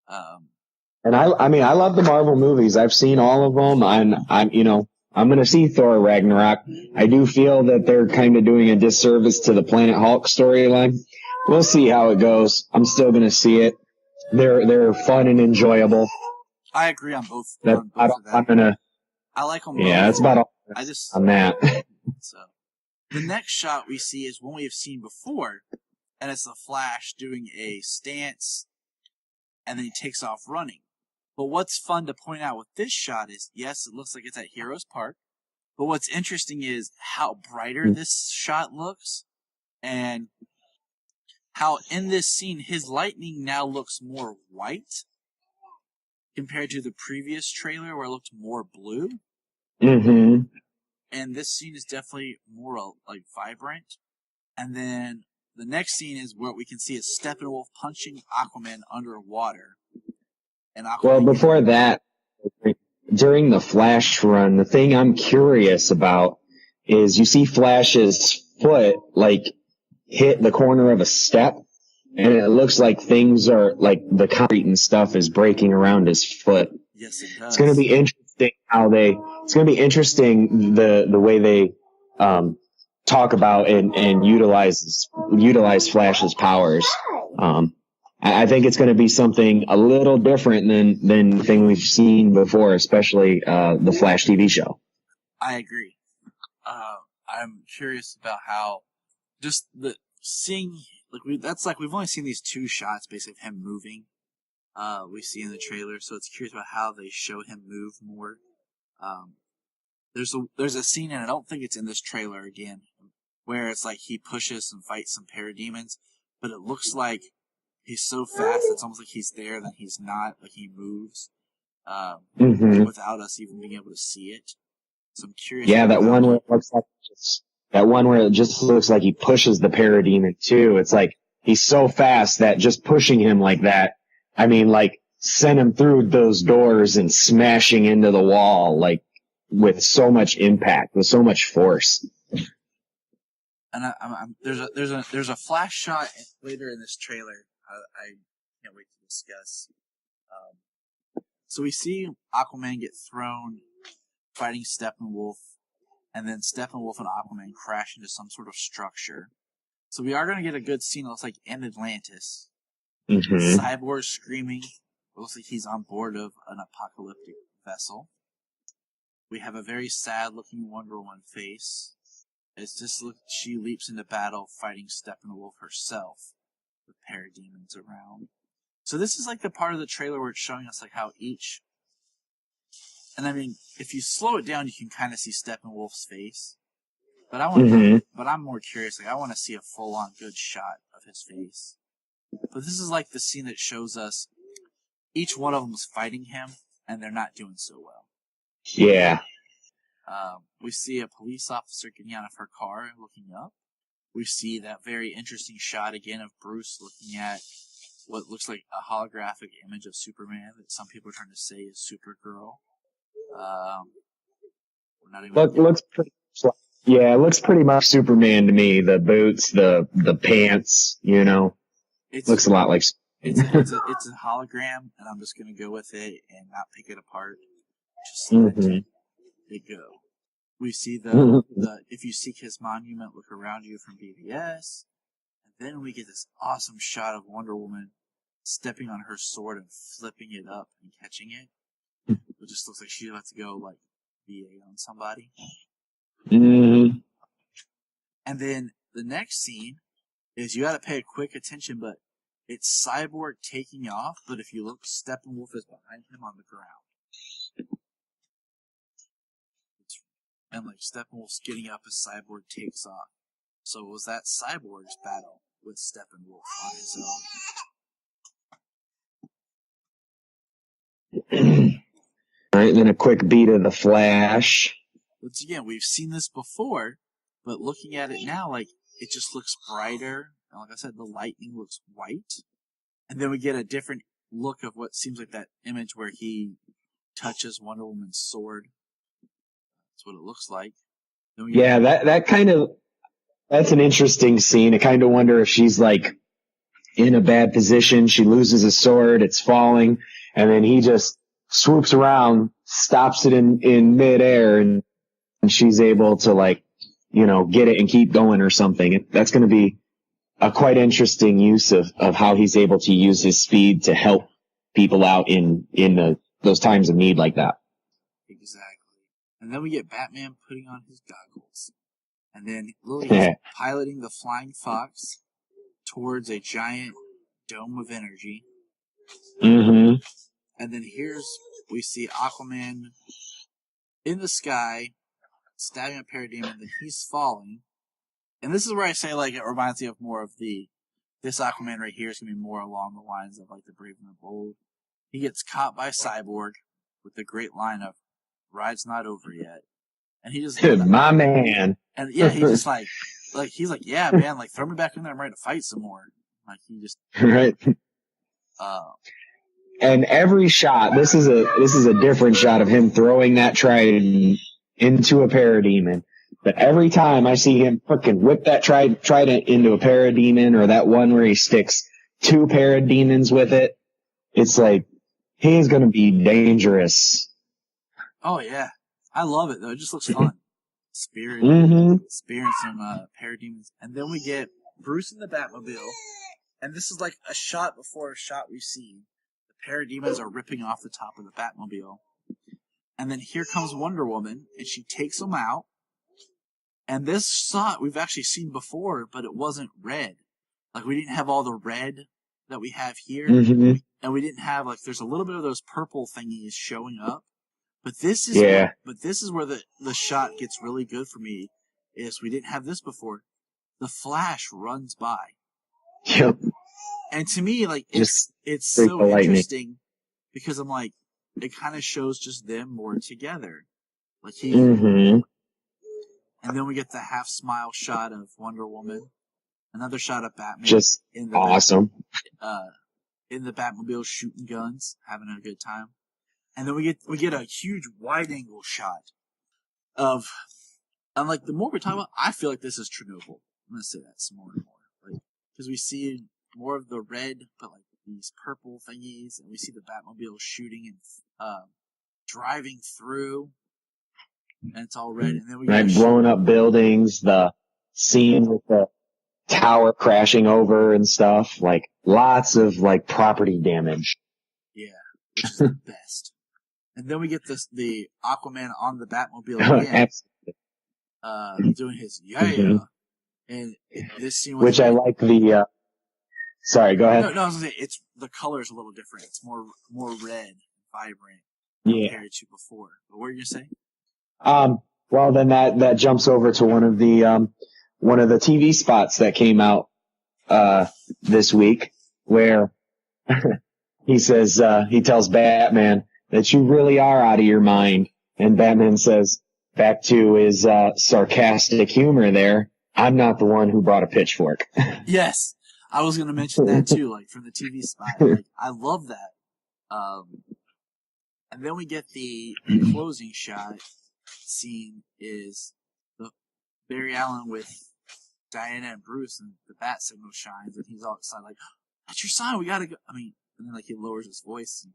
And I love the Marvel movies. I've seen all of them. I'm going to see Thor Ragnarok. I do feel that they're kind of doing a disservice to the Planet Hulk storyline. We'll see how it goes. I'm still going to see it. They're fun and enjoyable. I agree on both. That, On both of that. I'm going to, I like them both. yeah, that's about all I just on that. So the next shot we see is one we have seen before, and it's the Flash doing a stance, and then he takes off running. But what's fun to point out with this shot is, yes, it looks like it's at Heroes Park, but what's interesting is how brighter this shot looks, and how in this scene his lightning now looks more white compared to the previous trailer where it looked more blue. Mm-hmm. And this scene is definitely more like vibrant. And then the next scene is where we can see is Steppenwolf punching Aquaman underwater. And Aquaman, Well, before that, during the Flash run, the thing I'm curious about is you see Flash's foot like hit the corner of a step, and it looks like things are like the concrete and stuff is breaking around his foot. yes, it does. It's going to be interesting it's going to be interesting the way they talk about and utilize Flash's powers. I think it's going to be something a little different than the thing we've seen before, especially the Flash TV show. I agree. I'm curious about how just the seeing we've only seen these two shots basically of him moving. We see in the trailer, so it's curious about how they show him move more. There's a scene, and I don't think it's in this trailer again, where it's like he pushes and fights some parademons, but it looks like he's so fast it's almost like he's there, then he's not, like he moves without us even being able to see it. So I'm curious. Yeah, that one where it looks like it just looks like he pushes the parademon too. It's like he's so fast that just pushing him like that, I mean, like sent him through those doors and smashing into the wall, like with so much impact, with so much force. And there's a flash shot later in this trailer. I can't wait to discuss. So we see Aquaman get thrown, fighting Steppenwolf, and then Steppenwolf and Aquaman crash into some sort of structure. So we are going to get a good scene. It looks like in Atlantis. Mm-hmm. Cyborg screaming. It looks like he's on board of an apocalyptic vessel. We have a very sad-looking Wonder Woman face. She leaps into battle, fighting Steppenwolf herself, with parademons around. So this is like the part of the trailer where it's showing us like how each. And I mean, if you slow it down, you can kind of see Steppenwolf's face. But I'm more curious. Like I want to see a full-on good shot of his face. But this is like the scene that shows us each one of them is fighting him, and they're not doing so well. Yeah. We see a police officer getting out of her car and looking up. We see that very interesting shot again of Bruce looking at what looks like a holographic image of Superman that some people are trying to say is Supergirl. We're not even Looks pretty. Yeah, it looks pretty much Superman to me. The boots, the pants, you know. It looks a lot like. It's a hologram, and I'm just gonna go with it and not pick it apart. Just let it go. We see the if you seek his monument, look around you from BVS, and then we get this awesome shot of Wonder Woman stepping on her sword and flipping it up and catching it. It just looks like she's about to go like VA on somebody. Mm-hmm. And then the next scene is you got to pay quick attention, but it's Cyborg taking off. But if you look, Steppenwolf is behind him on the ground. And like Steppenwolf's getting up as Cyborg takes off. So it was that Cyborg's battle with Steppenwolf on his own. All right, then a quick beat of the Flash. Once again, we've seen this before, but looking at it now, like it just looks brighter. And like I said, the lightning looks white. And then we get a different look of what seems like that image where he touches Wonder Woman's sword. That's what it looks like. Yeah, that's an interesting scene. I kind of wonder if she's like in a bad position. She loses a sword, it's falling, and then he just swoops around, stops it in midair, and she's able to like, you know, get it and keep going or something. That's going to be a quite interesting use of how he's able to use his speed to help people out in those times of need like that. Exactly. And then we get Batman putting on his goggles. And then Lily's piloting the Flying Fox towards a giant dome of energy. Mm-hmm. And then we see Aquaman in the sky, stabbing a parademon, then he's falling. And this is where I say, like, it reminds me of more of this Aquaman right here is going to be more along the lines of, like, the Brave and the Bold. He gets caught by Cyborg with the great line of, "Ride's not over yet." And he just... My man. And, yeah, he's just he's like, yeah, man, like, throw me back in there, I'm ready to fight some more. Like, he just... Right. And every shot, this is a different shot of him throwing that trident into a parademon. But every time I see him fucking whip that trident into a parademon, or that one where he sticks 2 parademons with it, it's like, he's gonna be dangerous. Oh, yeah. I love it, though. It just looks fun. Spearing some parademons. And then we get Bruce in the Batmobile. And this is like a shot before a shot we've seen. The parademons are ripping off the top of the Batmobile. And then here comes Wonder Woman, and she takes them out. And this shot we've actually seen before, but it wasn't red. Like, we didn't have all the red that we have here. Mm-hmm. And we didn't have, like, there's a little bit of those purple thingies showing up. But this is where the shot gets really good for me, is we didn't have this before. The Flash runs by. Yep. And to me, like, it's so interesting because I'm like, it kind of shows just them more together. Like, and then we get the half smile shot of Wonder Woman. Another shot of Batman. Just awesome. In the Batmobile shooting guns, having a good time. And then we get a huge wide angle shot of, and like, the more we talk about, I feel like this is Chernobyl. I'm gonna say that some more and more. Like, because we see more of the red, but like these purple thingies, and we see the Batmobile shooting and driving through. And it's all red. And then we get blowing up buildings, the scene with the tower crashing over and stuff. Like, lots of, like, property damage. Yeah, which is the best. And then we get the Aquaman on the Batmobile again. Doing his And this scene was... Which I like the... Sorry, go ahead. No, I was going to say, the color's a little different. It's more red, vibrant, compared to before. But what were you going to say? Well, then that jumps over to one of the TV spots that came out, this week, where he says, he tells Batman that you really are out of your mind. And Batman says, back to his, sarcastic humor there, "I'm not the one who brought a pitchfork." Yes. I was going to mention that too, like, from the TV spot. Like, I love that. And then we get the closing shot. Scene is the Barry Allen with Diana and Bruce, and the bat signal shines, and he's all excited, like, "That's your sign, we gotta go." I mean, and then, like, he lowers his voice. And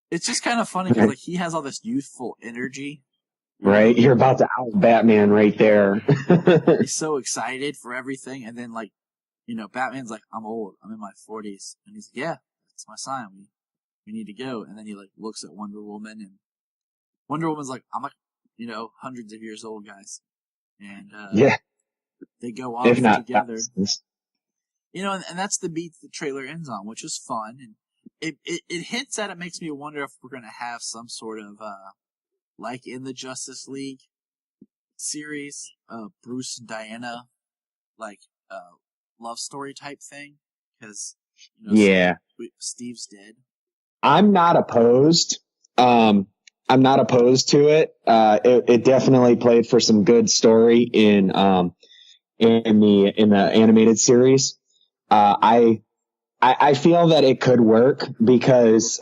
it's just kind of funny because, like, he has all this youthful energy. Right? You're about to out Batman right there. He's so excited for everything, and then, like, Batman's like, "I'm old, I'm in my 40s. And he's like, "Yeah, that's my sign, we need to go." And then he, like, looks at Wonder Woman, and Wonder Woman's like, "I'm like, hundreds of years old, guys." And, they go off together. And that's the beat the trailer ends on, which is fun. And it hints at, it makes me wonder if we're going to have some sort of, like in the Justice League series, Bruce and Diana, like, love story type thing. Because, Steve's dead. I'm not opposed. I'm not opposed to it. It definitely played for some good story in the animated series. I feel that it could work because,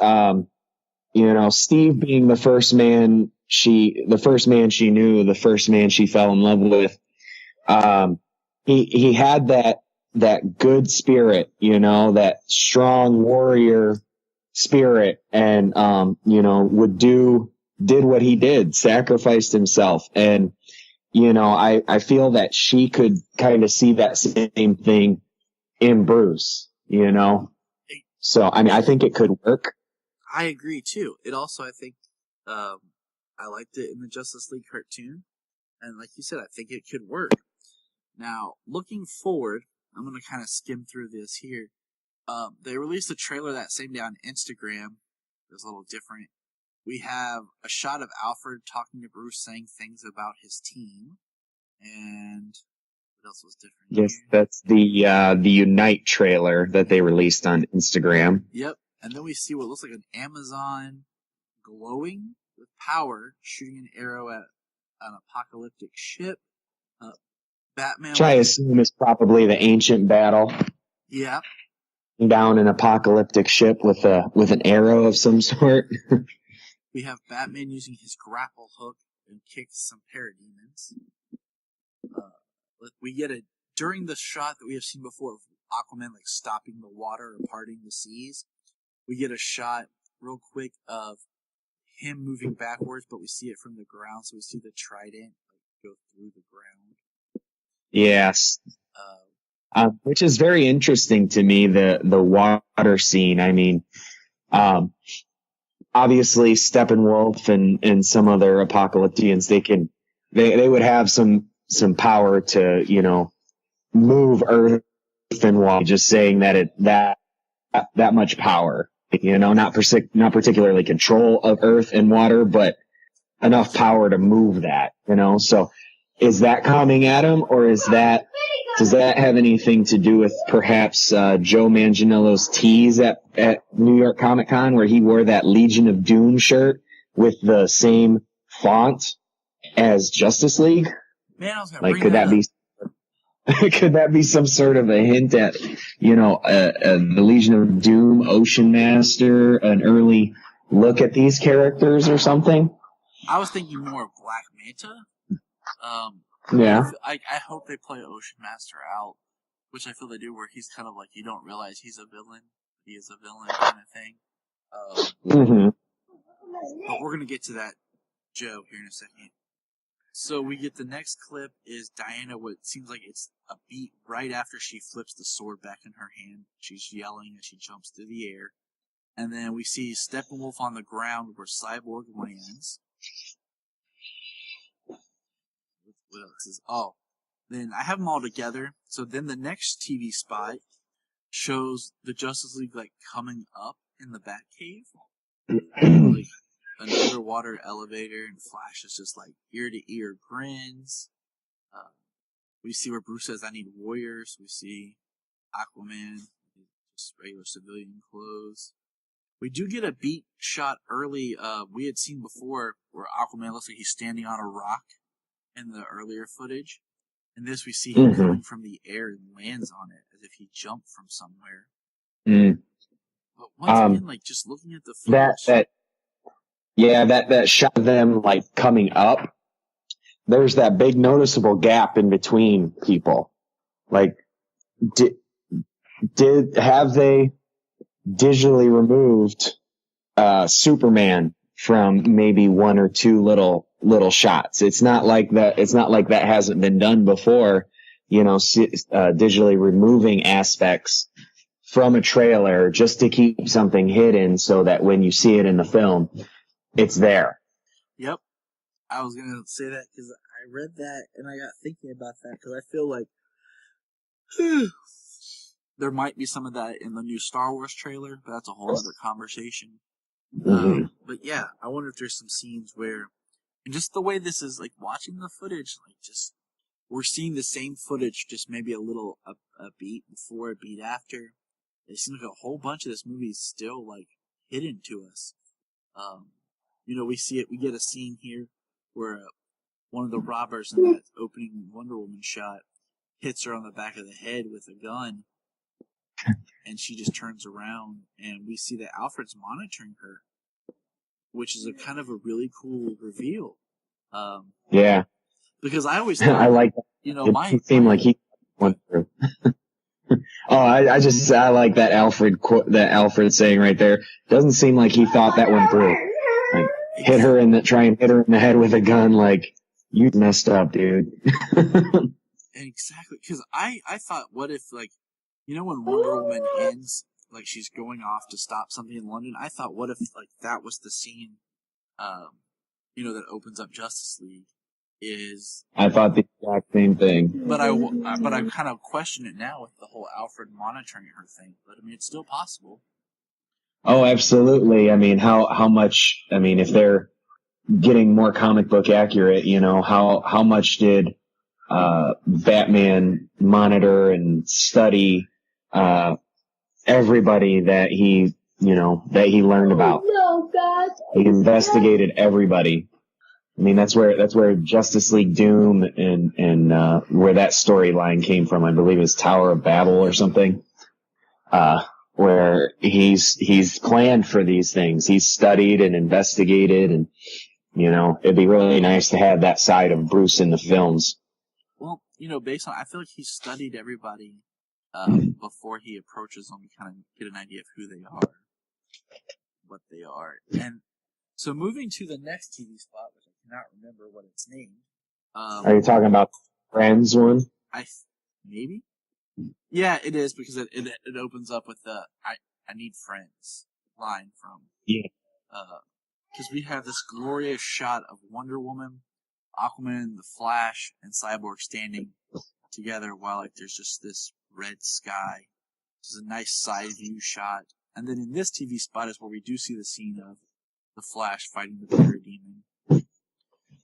Steve being the first man she knew, the first man she fell in love with, he had that good spirit, that strong warrior spirit, and, did what he did, sacrificed himself. And, I feel that she could kind of see that same thing in Bruce, you know? So, I mean, I think it could work. I agree too. It also, I think, I liked it in the Justice League cartoon, and like you said, I think it could work. Now, looking forward, I'm going to kind of skim through this here. They released a trailer that same day on Instagram. It was a little different. We have a shot of Alfred talking to Bruce, saying things about his team, and what else was different? Yes, here? that's the Unite trailer that they released on Instagram. Yep. And then we see what looks like an Amazon glowing with power, shooting an arrow at an apocalyptic ship. Batman. Which I assume is probably the ancient battle. Yeah. Down an apocalyptic ship with an arrow of some sort. We have Batman using his grapple hook and kick some parademons. We get during the shot that we have seen before of Aquaman like stopping the water or parting the seas. We get a shot real quick of him moving backwards, but we see it from the ground, so we see the trident go through the ground. Yes. Which is very interesting to me, the water scene. I mean, obviously Steppenwolf and some other apocalyptians, they would have some power to, you know, move earth and water, just saying that much power, you know, not particularly control of earth and water, but enough power to move that, you know. So is that coming at him, or does that have anything to do with perhaps Joe Manganiello's tease at New York Comic Con, where he wore that Legion of Doom shirt with the same font as Justice League? Man, I was gonna like, bring could that that up. be could that be some sort of a hint at, you know, the Legion of Doom, Ocean Master, an early look at these characters or something? I was thinking more of Black Manta. Yeah. I hope they play Ocean Master out, which I feel they do, where he's kind of like, you don't realize he's a villain. He is a villain kind of thing. But we're going to get to that, Joe, here in a second. So we get the next clip is Diana, what seems like it's a beat right after she flips the sword back in her hand. She's yelling as she jumps through the air. And then we see Steppenwolf on the ground where Cyborg lands. What else is... Oh, then I have them all together. So then the next TV spot shows the Justice League, like, coming up in the Batcave. Like, an underwater elevator, and Flash is just, like, ear-to-ear grins. We see where Bruce says, I need warriors. We see Aquaman, just regular civilian clothes. We do get a beat shot early. We had seen before where Aquaman looks like he's standing on a rock in the earlier footage. In this, we see him coming from the air and lands on it as if he jumped from somewhere. But once again, like, just looking at the footage... that shot of them, like, coming up, there's that big noticeable gap in between people. Like, have they digitally removed Superman from maybe one or two little shots? It's not like that hasn't been done before, you know, digitally removing aspects from a trailer just to keep something hidden so that when you see it in the film, it's there. Yep. I was going to say that because I read that and I got thinking about that because I feel like there might be some of that in the new Star Wars trailer, but that's a whole other conversation. But yeah, I wonder if there's some scenes where, and just the way this is, like, watching the footage, like, just, we're seeing the same footage, just maybe a little, a beat before, a beat after. It seems like a whole bunch of this movie is still, like, hidden to us. You know, we see it, we get a scene here where one of the robbers in that opening Wonder Woman shot hits her on the back of the head with a gun, and she just turns around, and we see that Alfred's monitoring her, which is a kind of a really cool reveal. Yeah. Because I always thought, I like that. You know, it seemed like he went through. I like that Alfred saying right there. Doesn't seem like he thought that went through. Like, try and hit her in the head with a gun. Like, you messed up, dude. Exactly. Because I thought, what if, like, You know when Wonder Woman ends, like she's going off to stop something in London, I thought, what if like that was the scene, that opens up Justice League? I thought the exact same thing. But I kind of question it now with the whole Alfred monitoring her thing. But I mean, it's still possible. Oh, absolutely. I mean, how much? I mean, if they're getting more comic book accurate, how much did Batman monitor and study everybody that he learned about? No, God. He investigated everybody. I mean, that's where Justice League Doom and where that storyline came from. I believe it's Tower of Babel or something. Where he's planned for these things. He's studied and investigated, and it'd be really nice to have that side of Bruce in the films. Well, based on, I feel like he studied everybody before he approaches them to kind of get an idea of who they are, what they are. And so moving to the next TV spot, which I cannot remember what it's named. Are you talking about the Friends one? Maybe? Yeah, it is, because it opens up with the I need friends line from. Yeah. Because we have this glorious shot of Wonder Woman, Aquaman, the Flash, and Cyborg standing together while like there's just this red sky. This is a nice side view shot. And then in this TV spot is where we do see the scene of the Flash fighting the Parademon.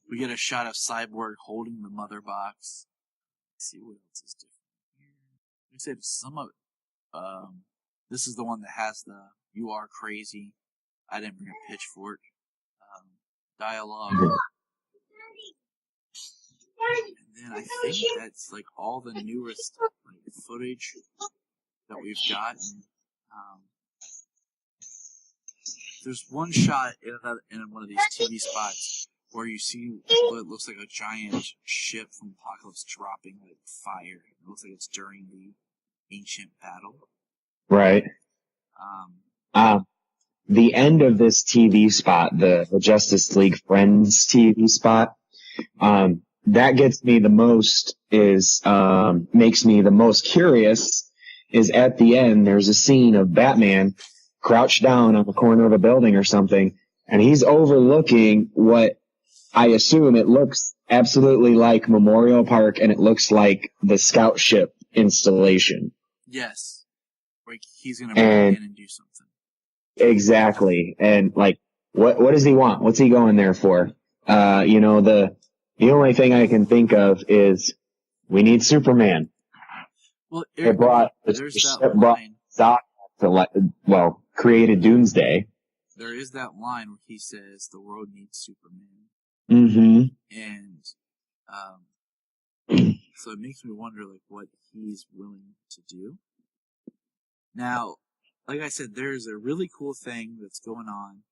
We get a shot of Cyborg holding the mother box. Let's see what else is different here. We said some of this is the one that has the "You are crazy, I didn't bring a pitchfork" dialogue. And then I think that's like all the newest footage that we've gotten. There's one shot in one of these TV spots where you see what looks like a giant ship from Apocalypse dropping like fire. It looks like it's during the ancient battle. Right. The end of this TV spot, the Justice League Friends TV spot, that gets me the most makes me the most curious is at the end, there's a scene of Batman crouched down on the corner of a building or something, and he's overlooking what I assume it looks absolutely like Memorial Park, and it looks like the scout ship installation. Yes. Like he's going to break in and do something. Exactly. And like, what does he want? What's he going there for? The only thing I can think of is we need Superman. Well, It brought Zod to created Doomsday. There is that line where he says the world needs Superman. Mm-hmm. And so it makes me wonder like what he's willing to do. Now, like I said, there's a really cool thing that's going on.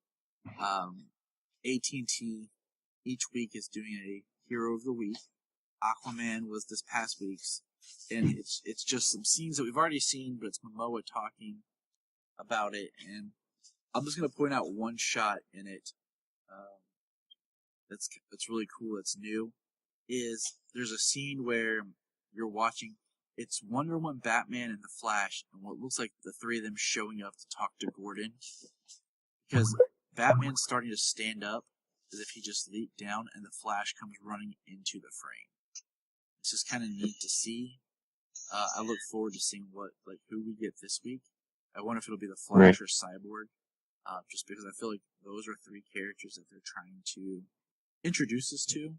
AT&T each week is doing a Hero of the Week. Aquaman was this past week's, and it's just some scenes that we've already seen, but it's Momoa talking about it, and I'm just going to point out one shot in it that's really cool, that's new, is there's a scene where you're watching, it's Wonder Woman, Batman, and the Flash, and what looks like the three of them showing up to talk to Gordon, because Batman's starting to stand up as if he just leaped down, and the Flash comes running into the frame. It's just kind of neat to see. I look forward to seeing who we get this week. I wonder if it'll be the Flash or Cyborg, just because I feel like those are three characters that they're trying to introduce us to.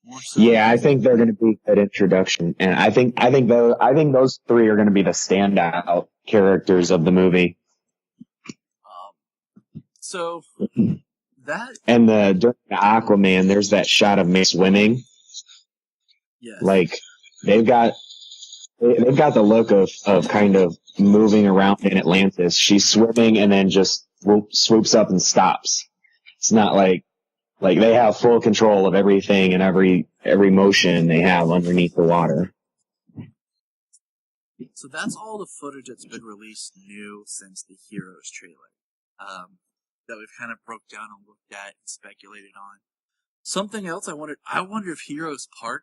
More so. Yeah, I think they're going to be a good introduction, and I think those three are going to be the standout characters of the movie. So that and during the Aquaman, there's that shot of me swimming. Yes. Like they've got the look of kind of moving around in Atlantis. She's swimming and then just swoops up and stops. It's not like they have full control of everything and every motion they have underneath the water. So that's all the footage that's been released new since the Heroes trailer. That we've kind of broke down and looked at and speculated on. Something else I wonder if Heroes Park,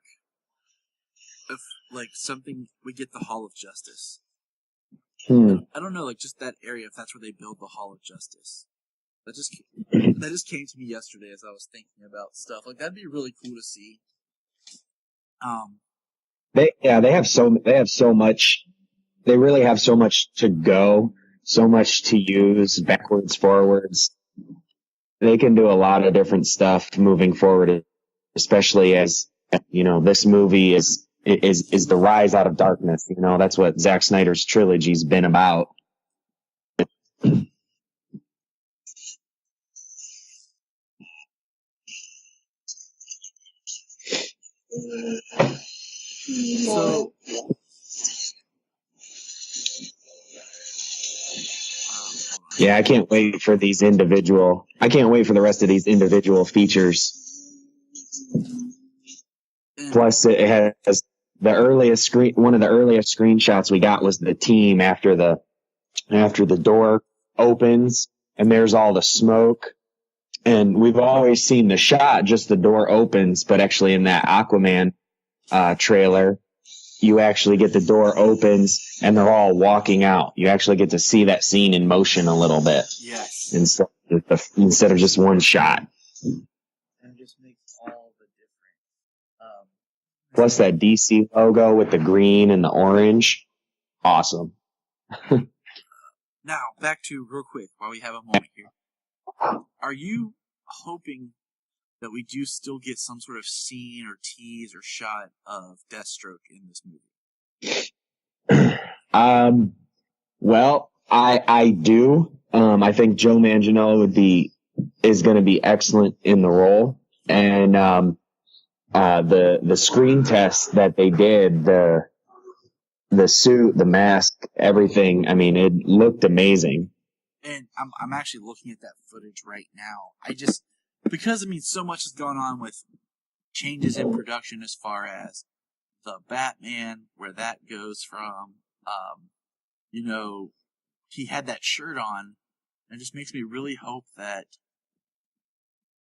if something, we get the Hall of Justice. I don't know, like just that area, if that's where they build the Hall of Justice. That just came to me yesterday as I was thinking about stuff. Like that'd be really cool to see. They have so much. They really have so much to go, so much to use, backwards, forwards. They can do a lot of different stuff moving forward, especially as, you know, this movie is the rise out of darkness. You know, that's what Zack Snyder's trilogy's been about. So, yeah, I can't wait for the rest of these individual features. Plus, it has one of the earliest screenshots we got was the team after the door opens and there's all the smoke. And we've always seen the shot, just the door opens, but actually in that Aquaman trailer, you actually get the door opens and they're all walking out. You actually get to see that scene in motion a little bit. yes. Instead of just one shot. And it just makes all the difference. Plus that DC logo with the green and the orange. Awesome. Now, back to real quick, while we have a moment here. Are you hoping that we do still get some sort of scene or tease or shot of Deathstroke in this movie? Well, I do. I think Joe Manganiello is going to be excellent in the role. And, the screen test that they did, the suit, the mask, everything, I mean, it looked amazing. And I'm actually looking at that footage right now. Because so much has gone on with changes in production as far as the Batman, where that goes from, he had that shirt on, and it just makes me really hope that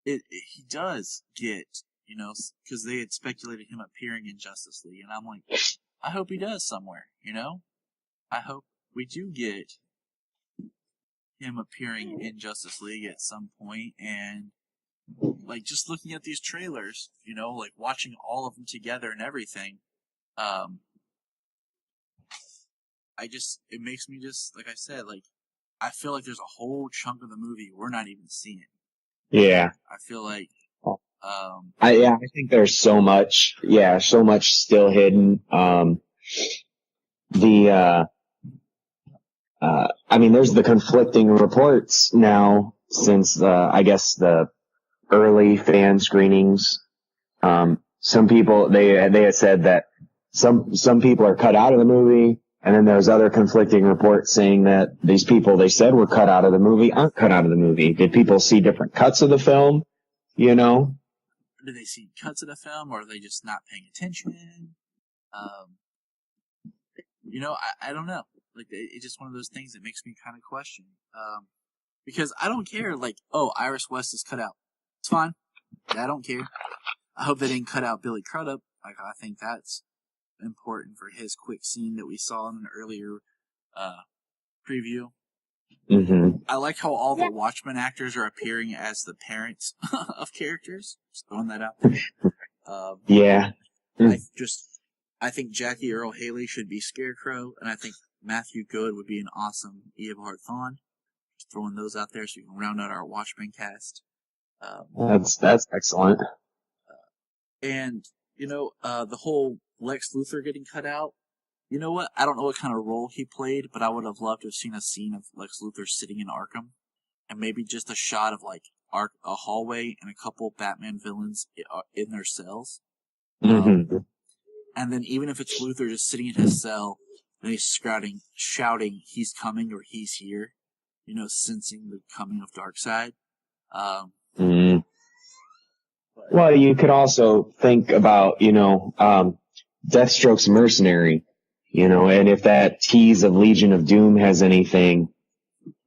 he does get, because they had speculated him appearing in Justice League, and I'm like, I hope he does somewhere, I hope we do get him appearing in Justice League at some point, and like just looking at these trailers, like watching all of them together and everything, it makes me just, like I said, like I feel like there's a whole chunk of the movie we're not even seeing. Yeah. I feel like, I think there's so much still hidden. There's the conflicting reports now since I guess the early fan screenings. Some people they had said that some people are cut out of the movie, and then there's other conflicting reports saying that these people they said were cut out of the movie aren't cut out of the movie. Did people see different cuts of the film? Do they see cuts of the film, or are they just not paying attention? I don't know. Like, it's just one of those things that makes me kind of question. Because I don't care, like, Iris West is cut out. It's fine. I don't care. I hope they didn't cut out Billy Crudup. Like, I think that's important for his quick scene that we saw in an earlier preview. Mm-hmm. I like how all the Watchmen actors are appearing as the parents of characters. Just throwing that out there. Yeah. I think Jackie Earle Haley should be Scarecrow, and I think Matthew Good would be an awesome Eobard Thawne. Just throwing those out there so we can round out our Watchmen cast. That's excellent. And, the whole Lex Luthor getting cut out, you know what? I don't know what kind of role he played, but I would have loved to have seen a scene of Lex Luthor sitting in Arkham, and maybe just a shot of, like, a hallway and a couple Batman villains in their cells. Mm-hmm. And then even if it's Luthor just sitting in his cell, and he's shouting, he's coming or he's here, sensing the coming of Darkseid. Well, you could also think about, Deathstroke's mercenary, and if that tease of Legion of Doom has anything,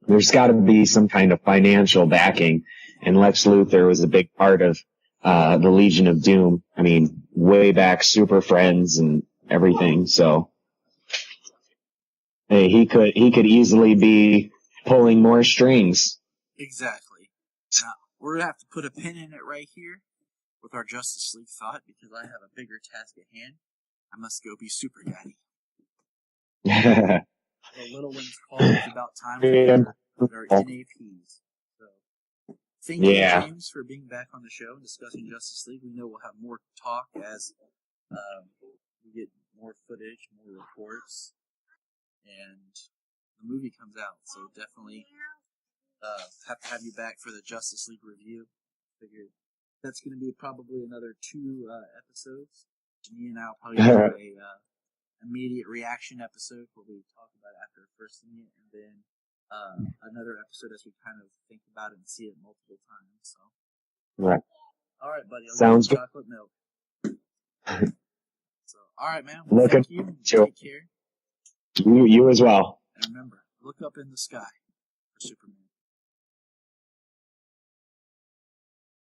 there's got to be some kind of financial backing. And Lex Luthor was a big part of the Legion of Doom. I mean, way back, Super Friends and everything. So Hey, he could easily be pulling more strings. Exactly. Now, we're going to have to put a pin in it right here with our Justice League thought because I have a bigger task at hand. I must go be Super Daddy. The little ones call it's about time for their NAPs. So, thank you, James, for being back on the show and discussing Justice League. We know we'll have more talk as we get more footage, more reports, and the movie comes out. So definitely have to have you back for the Justice League review. Figured that's going to be probably another 2 episodes. Me and I'll probably do a immediate reaction episode where we talk about it after first seeing it, and then another episode as we kind of think about it and see it multiple times. So, right. All right, buddy. I'll Sounds give you chocolate milk. So, all right, man. Well, thank you. Take care. You as well. And remember, look up in the sky for Superman.